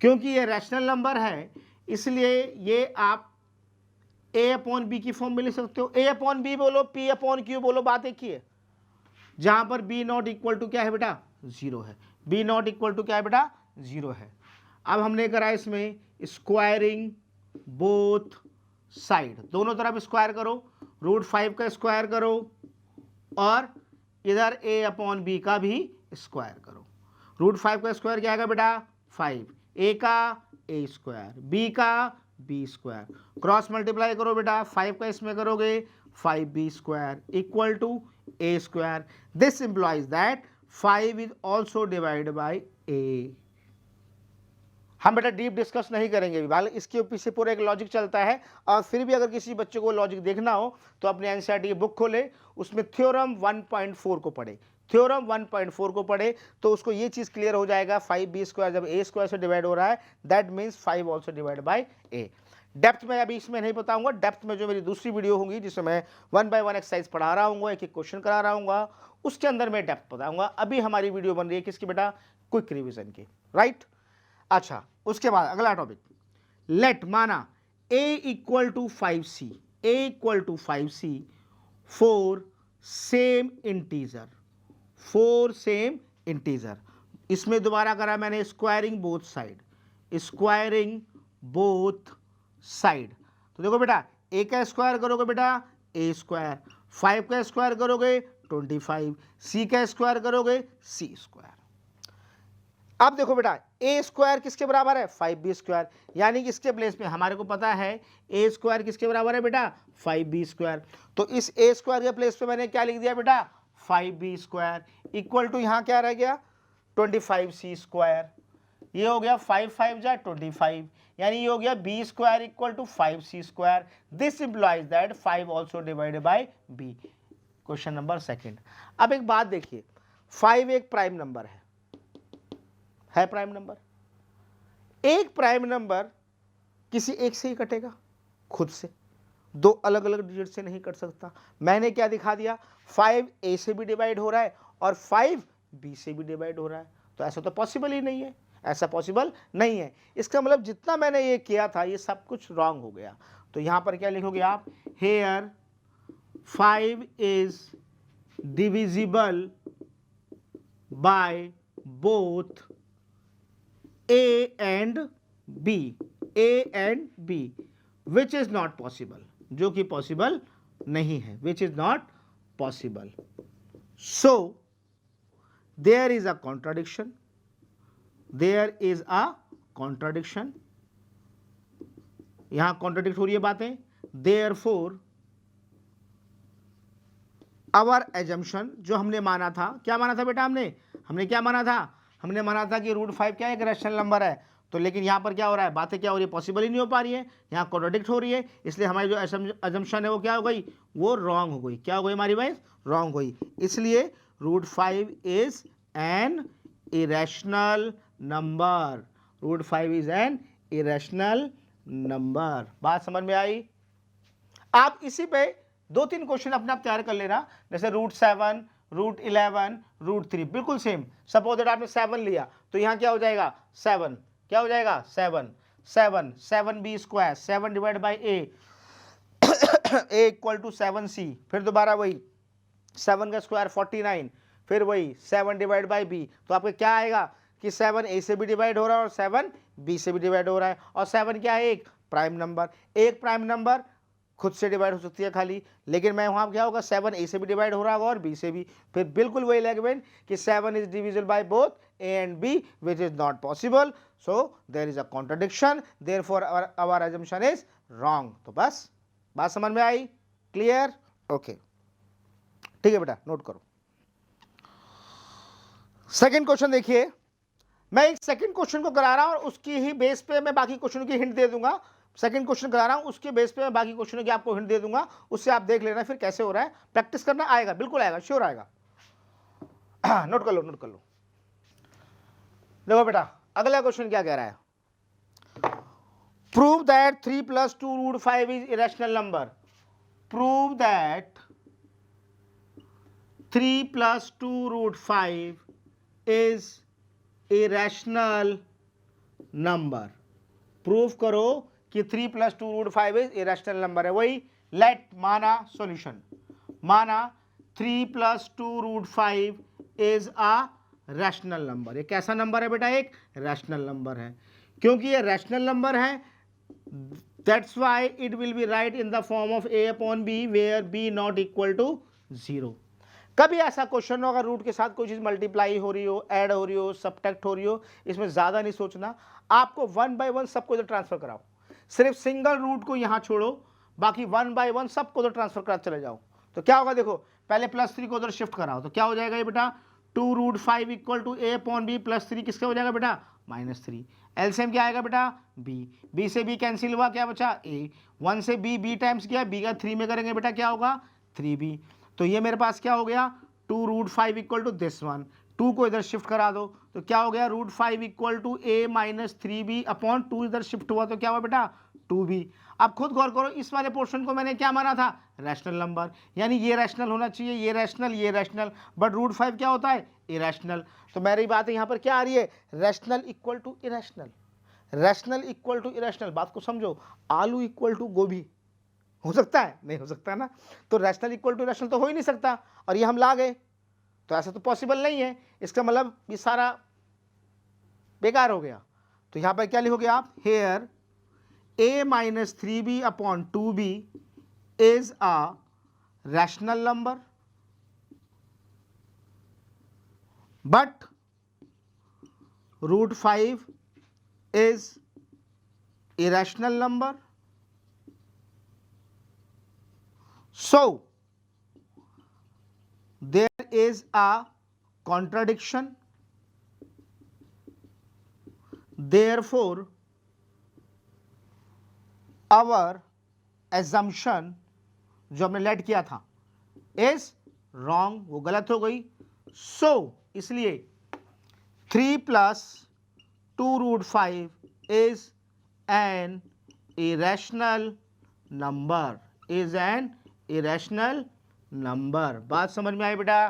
क्योंकि ये रैशनल नंबर है इसलिए ये आप a/b की फॉर्म में लिख सकते हो। a/b बोलो, p/q बोलो, बात एक ही है। जहां पर b नॉट इक्वल टू क्या है बेटा 0 है, b नॉट इक्वल टू क्या है बेटा 0 है। अब हमने करा इसमें स्क्वायरिंग बोथ साइड, दोनों तरफ स्क्वायर करो, √5 का स्क्वायर करो और इधर a/b का भी स्क्वायर करो। √5 का स्क्वायर क्या आएगा बेटा 5, a का a स्क्वायर, b का b स्क्वायर, क्रॉस मल्टीप्लाई करो बेटा, 5 का इसमें करोगे 5b square equal to a square. This implies that 5 is also divided by a। हम बेटा डीप डिस्कस नहीं करेंगे अभी, भाई इसके पीछे पूरा एक लॉजिक चलता है। और फिर भी अगर किसी बच्चे को लॉजिक देखना हो तो अपने एनसीईआरटी की बुक खोले, उसमें थ्योरम 1.4 को पढ़े। थ्योरम 1.4 को पढ़े तो उसको ये चीज़ क्लियर हो जाएगा 5b² जब a² से डिवाइड हो रहा है that means 5 also divide by a। Depth में अभी इसमें नहीं बताऊंगा, डेप्थ में जो मेरी दूसरी वीडियो होंगी जिसमें मैं 1 by 1 एक्सरसाइज पढ़ा रहा हूँ, एक एक क्वेश्चन करा रहा हूँ, उसके अंदर मैं डेप्थ बताऊंगा। अभी हमारी वीडियो बन रही है किसकी बेटा, क्विक रिवीजन की, राइट। अच्छा उसके बाद अगला टॉपिक, लेट माना a equal to 5c, a equal to 5c for same integer, for same integer. इसमें दोबारा करा मैंने squaring both side, squaring both side. तो देखो बेटा a का स्क्वायर करोगे बेटा a स्क्वायर, 5 का स्क्वायर करोगे 25, c का स्क्वायर करोगे c स्क्वायर। अब देखो बेटा a स्क्वायर किसके बराबर है, 5b², यानी कि इसके प्लेस में हमारे को पता है a स्क्वायर किसके बराबर है बेटा, 5b²। तो इस a स्क्वायर के प्लेस पे मैंने क्या लिख दिया बेटा, 5b² इक्वल टू यहाँ क्या रह गया 25c²। ये हो गया 5 5 जा 25, यानी ये हो गया b² equal to 5c²। This implies that 5 also divided by b। Question number second. अब एक बात देखिए, 5 एक प्राइम नंबर है प्राइम नंबर। एक प्राइम नंबर किसी एक से ही कटेगा, खुद से, दो अलग अलग डिजिट से नहीं कट सकता। मैंने क्या दिखा दिया, 5 a से भी डिवाइड हो रहा है और 5 b से भी डिवाइड हो रहा है, तो ऐसा तो पॉसिबल ही नहीं है, ऐसा पॉसिबल नहीं है। इसका मतलब जितना मैंने ये किया था ये सब कुछ रॉन्ग हो गया। तो यहां पर क्या लिखोगे आप, here 5 is divisible by both a and b, a and b, which is not possible, जो कि पॉसिबल नहीं है, which is not possible. So there is a contradiction, there is a contradiction, यहां कॉन्ट्राडिक्ट हो रही है बातें। Therefore our assumption, जो हमने माना था, क्या माना था बेटा, हमने क्या माना था, हमने माना था कि √5 क्या एक रैशनल नंबर है। तो लेकिन यहाँ पर क्या हो रहा है, बातें क्या हो रही है, पॉसिबल ही नहीं हो पा रही है, यहाँ कॉन्ट्राडिक्ट हो रही है, इसलिए हमारी जो अजम्पशन है वो क्या हो गई, वो रॉन्ग हो गई। क्या हो गई हमारी भाई, रॉन्ग हुई। इसलिए √5 is an irrational number, √5 is an irrational number. बात समझ में आई। आप इसी पे 2-3 क्वेश्चन अपने आप तैयार कर लेना, जैसे √7, √11, √3, बिल्कुल सेम। सपोज दैट आपने 7 लिया तो यहाँ क्या हो जाएगा 7, क्या हो जाएगा 7b², 7 divide by a equal to 7c, फिर दोबारा वही 7 का स्क्वायर 49, फिर वही 7 डिवाइड बाई b। तो आपको क्या आएगा कि 7 a से भी डिवाइड हो रहा है और 7 b से भी डिवाइड हो रहा है, और 7 क्या है, एक प्राइम नंबर। एक प्राइम नंबर खुद से डिवाइड हो सकती है खाली, लेकिन मैं वहाँ क्या होगा 7 a से भी डिवाइड हो रहा होगा और b से भी, फिर बिल्कुल वही लगेगा कि 7 is divisible by both a and b, which is not possible. So there is a contradiction, therefore our assumption is wrong. तो बस बात समझ में आई, क्लियर, ओके, ठीक है बेटा, नोट करो। सेकेंड क्वेश्चन देखिए, मैं एक सेकेंड क्वेश्चन को करा रहा हूं और उसकी ही बेस पे मैं बाकी क्वेश्चनों की हिंट दे दूंगा। सेकंड क्वेश्चन करा रहा हूं, उसके बेस पे मैं बाकी क्वेश्चनों की आपको हिंट दे दूंगा, उससे आप देख लेना फिर कैसे हो रहा है। प्रैक्टिस करना, आएगा, बिल्कुल आएगा, श्योर आएगा। नोट कर लो, नोट कर लो। देखो बेटा अगला क्वेश्चन क्या कह रहा है, prove that 3 + 2 √5 is irrational number. Prove that 3 + 2 √5 is irrational number. Proof करो कि 3 + 2 √5 इज इरेशनल नंबर है। वही लेट माना सॉल्यूशन, माना 3 + 2 √5 इज अ रैशनल नंबर। ये कैसा नंबर है बेटा, एक रैशनल नंबर है। क्योंकि ये रैशनल नंबर है, that's why it will be write in the form of a/b where b not equal to 0। कभी ऐसा क्वेश्चन हो अगर रूट के साथ कोई चीज़ मल्टीप्लाई हो रही हो, ऐड हो रही हो, सब्ट्रैक्ट हो रही हो, इसमें ज़्यादा नहीं सोचना, आपको 1 by 1 सबको इधर ट्रांसफर कराओ, सिर्फ सिंगल रूट को यहाँ छोड़ो, बाकी 1 by 1 सबको उधर ट्रांसफर करा चले जाओ। तो क्या होगा, देखो पहले +3 को उधर शिफ्ट कराओ, तो क्या हो जाएगा ये बेटा, 2 √5 इक्वल टू a/b +3 किसका हो जाएगा बेटा, -3। एलसीएम क्या आएगा बेटा, b से b कैंसिल हुआ, क्या बचा a, 1 से b टाइम्स किया, b का 3 में करेंगे बेटा क्या होगा 3b। तो ये मेरे पास क्या हो गया 2 root 5 equal to this one, 2 को इधर शिफ्ट करा दो तो क्या हो गया, root 5 equal to a minus 3b upon 2 इधर शिफ्ट हुआ तो क्या हुआ बेटा 2b। अब खुद गौर करो, इस वाले पोर्शन को मैंने क्या माना था, रैशनल नंबर, यानी ये रैशनल होना चाहिए, ये रैशनल, बट रूट 5 क्या होता है, इरेशनल। तो मेरी बात यहाँ पर क्या आ रही है, rational equal to irrational, rational equal to irrational. बात को समझो, आलू इक्वल टू गोभी हो सकता है, नहीं हो सकता ना, तो रैशनल इक्वल टू इरेशनल तो हो ही नहीं सकता, और ये हम ला गए, तो ऐसा तो पॉसिबल नहीं है, इसका मतलब ये सारा बेकार हो गया। तो यहाँ पर क्या लिखोगे आप, here a minus 3b upon 2b is a rational number but root 5 is irrational number. So there is a contradiction, therefore our assumption जो हमने लेट किया था is wrong, वो गलत हो गई। so इसलिए 3 plus 2 root 5 is an irrational number, is an irrational number। बात समझ में आई बेटा,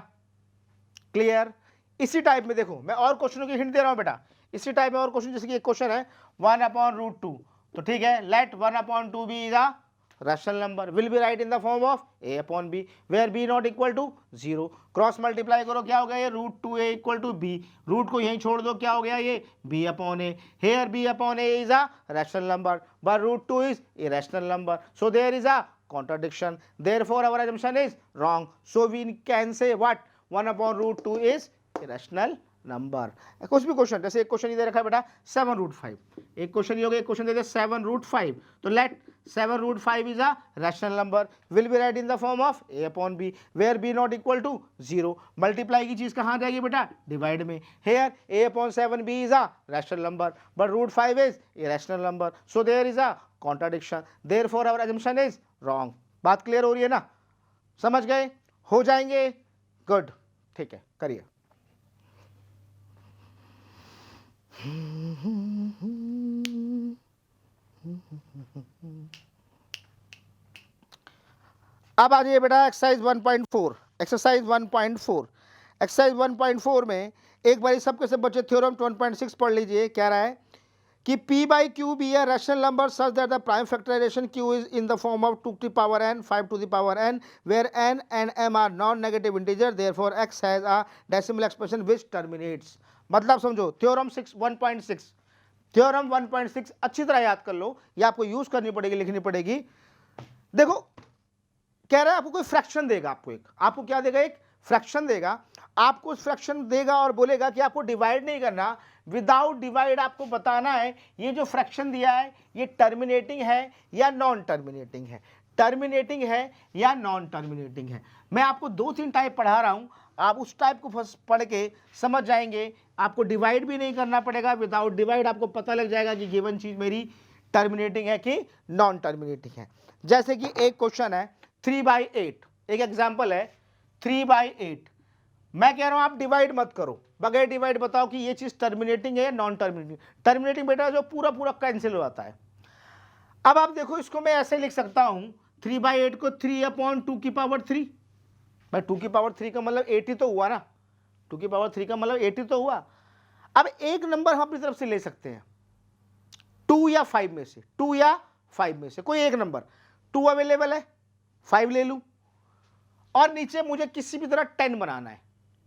क्लियर। इसी टाइप में देखो, मैं और क्वेश्चनों की हिंट दे रहा हूं बेटा, इसी टाइप में और क्वेश्चन, जैसे कि एक क्वेश्चन है 1 अपॉन रूट 2, तो ठीक है, let 1 upon 2 be is a rational number, will be write in the form of a upon b where b not equal to 0। Cross multiply करो, क्या हो गया ये, root 2a equal to b, root को यहीं छोड़ दो, क्या हो गया ये b upon a, here b upon a is a rational number but root 2 is irrational number, so there is a contradiction, therefore our assumption is wrong, so we can say what 1 upon root 2 is irrational number। कुछ भी क्वेश्चन, जैसे एक क्वेश्चन ये दे रखा है बेटा 7 रूट 5, एक क्वेश्चन ये हो गया, एक क्वेश्चन दे दे 7 रूट 5, तो late 7 root 5 is a rational number, will be right in the form of a upon b where b not equal to 0। Multiply की चीज कहाँ जाएगी बेटा, डिवाइड में, here a upon 7b is a rational number but root 5 is irrational number, so there is a contradiction, therefore our assumption is wrong। बात क्लियर हो रही है ना, समझ गए, हो जाएंगे, गुड, ठीक है, करिए। अब आ जाइए बेटा एक्सरसाइज 1.4, एक्सरसाइज 1.4, एक्सरसाइज 1.4 में एक बार सबके सब बच्चे थ्योरम 1.6 पढ़ लीजिए। क्या रहा है कि p by q be a rational number such that the prime factorization q is in the form of 2 to the power n 5 to the power n where n and m are non-negative integer, therefore x has a decimal expression which terminates। मतलब समझो थ्योरम 1.6, थ्योरम 1.6 अच्छी तरह याद कर लो, ये आपको यूज करनी पड़ेगी, लिखनी पड़ेगी। देखो कह रहा है आपको कोई फ्रैक्शन देगा, आपको क्या देगा, एक फ्रैक्शन देगा, आपको उस फ्रैक्शन देगा और बोलेगा कि आपको डिवाइड नहीं करना, विदाउट डिवाइड आपको बताना है ये जो फ्रैक्शन दिया है ये टर्मिनेटिंग है या नॉन टर्मिनेटिंग है, टर्मिनेटिंग है या नॉन टर्मिनेटिंग है। मैं आपको 2-3 टाइप पढ़ा रहा हूं, आप उस टाइप को फर्स्ट पढ़ के समझ जाएंगे, आपको डिवाइड भी नहीं करना पड़ेगा, विदाउट डिवाइड आपको पता लग जाएगा कि गिवन चीज मेरी टर्मिनेटिंग है कि नॉन टर्मिनेटिंग है। जैसे कि एक क्वेश्चन है 3/8, एक एग्जाम्पल है 3/8, मैं कह रहा हूं आप डिवाइड मत करो, बगैर डिवाइड बताओ कि ये चीज टर्मिनेटिंग है या नॉन टर्मिनेटिंग। टर्मिनेटिंग बेटा जो पूरा पूरा कैंसिल हो जाता है। अब आप देखो इसको मैं ऐसे लिख सकता हूं 3/8 को 3/2 की पावर 3, भाई 2 की पावर 3 का मतलब 8 ही तो हुआ ना, 2 की पावर 3 का मतलब 8 ही तो हुआ। अब एक नंबर हम अपनी तरफ से ले सकते हैं 2 या 5 में से, 2 या 5 में से कोई एक नंबर, 2 अवेलेबल है 5 ले लूं, और नीचे मुझे किसी भी तरह 10 बनाना है।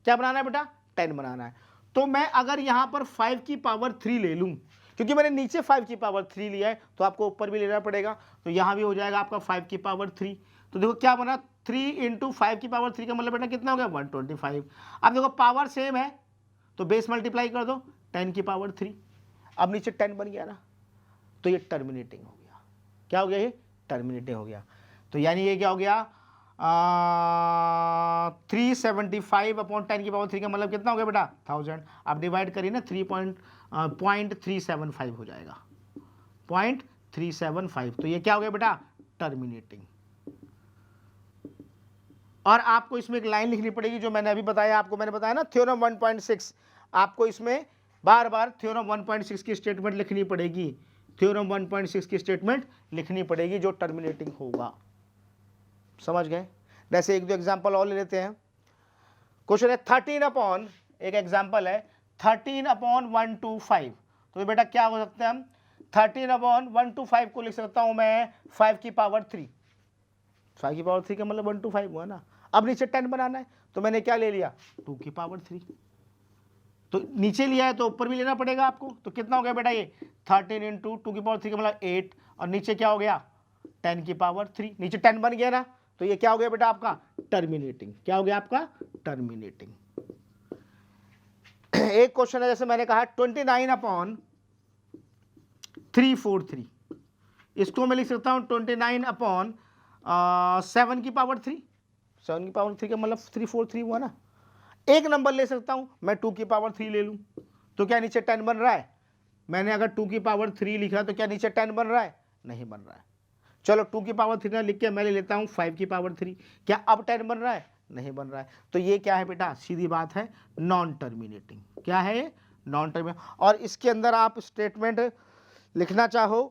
क्या बनाना है बेटा, 10 बनाना है। तो मैं अगर यहां पर 5 की पावर 3 ले लूं, क्योंकि मैंने नीचे 5 की पावर 3 लिया है तो आपको ऊपर भी लेना पड़ेगा, तो यहां भी हो जाएगा आपका 5 की पावर 3। तो देखो क्या बना, 3 × 5 की पावर 3 का मतलब बेटा कितना हो गया 125। अब देखो पावर सेम है तो बेस मल्टीप्लाई कर दो 10 की पावर 3, अब नीचे 10 बन गया ना, तो ये टर्मिनेटिंग हो गया। क्या हो गया, ये टर्मिनेटिंग हो गया। तो यानी ये क्या हो गया 375 अपॉन 10 की पावर 3 का मतलब कितना हो गया बेटा 1000। आप डिवाइड करिए ना 0.375 हो जाएगा, 0.375, तो ये क्या हो गया बेटा टर्मिनेटिंग। और आपको इसमें एक लाइन लिखनी पड़ेगी जो मैंने अभी बताया, आपको मैंने बताया ना थ्योरम 1.6, आपको इसमें बार बार थ्योरम 1.6 की स्टेटमेंट लिखनी पड़ेगी, थ्योरम 1.6 की स्टेटमेंट लिखनी पड़ेगी जो टर्मिनेटिंग होगा। समझ गए? जैसे एक दो एग्जांपल और ले लेते हैं। क्वेश्चन है 13 अपॉन, एक एग्जांपल है 13 अपॉन 125, तो बेटा क्या हो सकता है, हम 13 अपॉन 125 को लिख सकता हूं मैं 5 की पावर 3, 5 की पावर 3 का मतलब 125 हुआ ना। अब नीचे 10 बनाना है तो मैंने क्या ले लिया, 2 की पावर 3, तो नीचे लिया है तो ऊपर भी लेना पड़ेगा आपको। तो कितना हो गया बेटा ये 13 इंटू 2 की पावर 3 का मतलब 8, और नीचे क्या हो गया 10 की पावर 3, नीचे 10 बन गया ना, तो ये क्या हो गया बेटा आपका टर्मिनेटिंग। क्या हो गया आपका टर्मिनेटिंग। एक क्वेश्चन है जैसे मैंने कहा 29 अपॉन 343, इसको मैं लिख सकता हूं 29 अपॉन 7 की पावर 3, 7 की पावर 3 का मतलब 343 हुआ ना। एक नंबर ले सकता हूं मैं 2 की पावर 3 ले लूं, तो क्या नीचे 10 बन रहा है? मैंने अगर 2 की पावर 3 लिखा तो क्या नीचे 10 बन रहा है? नहीं बन रहा है। चलो 2 की पावर 3 लिख के मैं ले लेता हूं 5 की पावर 3, क्या अब 10 बन रहा है? नहीं बन रहा है। तो ये क्या है बेटा, सीधी बात है नॉन टर्मिनेटिंग। क्या है ये? Non terminating. और इसके अंदर आप स्टेटमेंट लिखना चाहो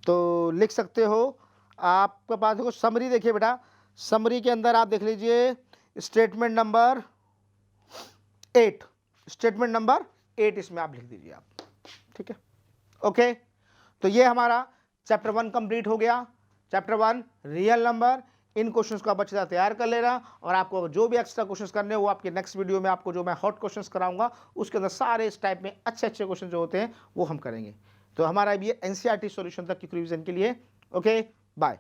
तो लिख सकते हो। आपके पास देखो समरी, देखिए बेटा समरी के अंदर आप देख लीजिए स्टेटमेंट नंबर 8, स्टेटमेंट नंबर 8 इसमें आप लिख दीजिए आप, ठीक है। ओके, तो ये हमारा चैप्टर 1 कंप्लीट हो गया। Chapter 1 real number. इन क्वेश्चंस को आप अच्छे से तैयार कर लेना, और आपको जो भी एक्स्ट्रा क्वेश्चंस करने हैं वो आपके नेक्स्ट वीडियो में, आपको जो मैं हॉट क्वेश्चंस कराऊंगा उसके अंदर सारे इस टाइप में अच्छे अच्छे क्वेश्चन जो होते हैं वो हम करेंगे। तो हमारा भी एनसीईआरटी सॉल्यूशन तक की रिवीजन के लिए। Okay, bye.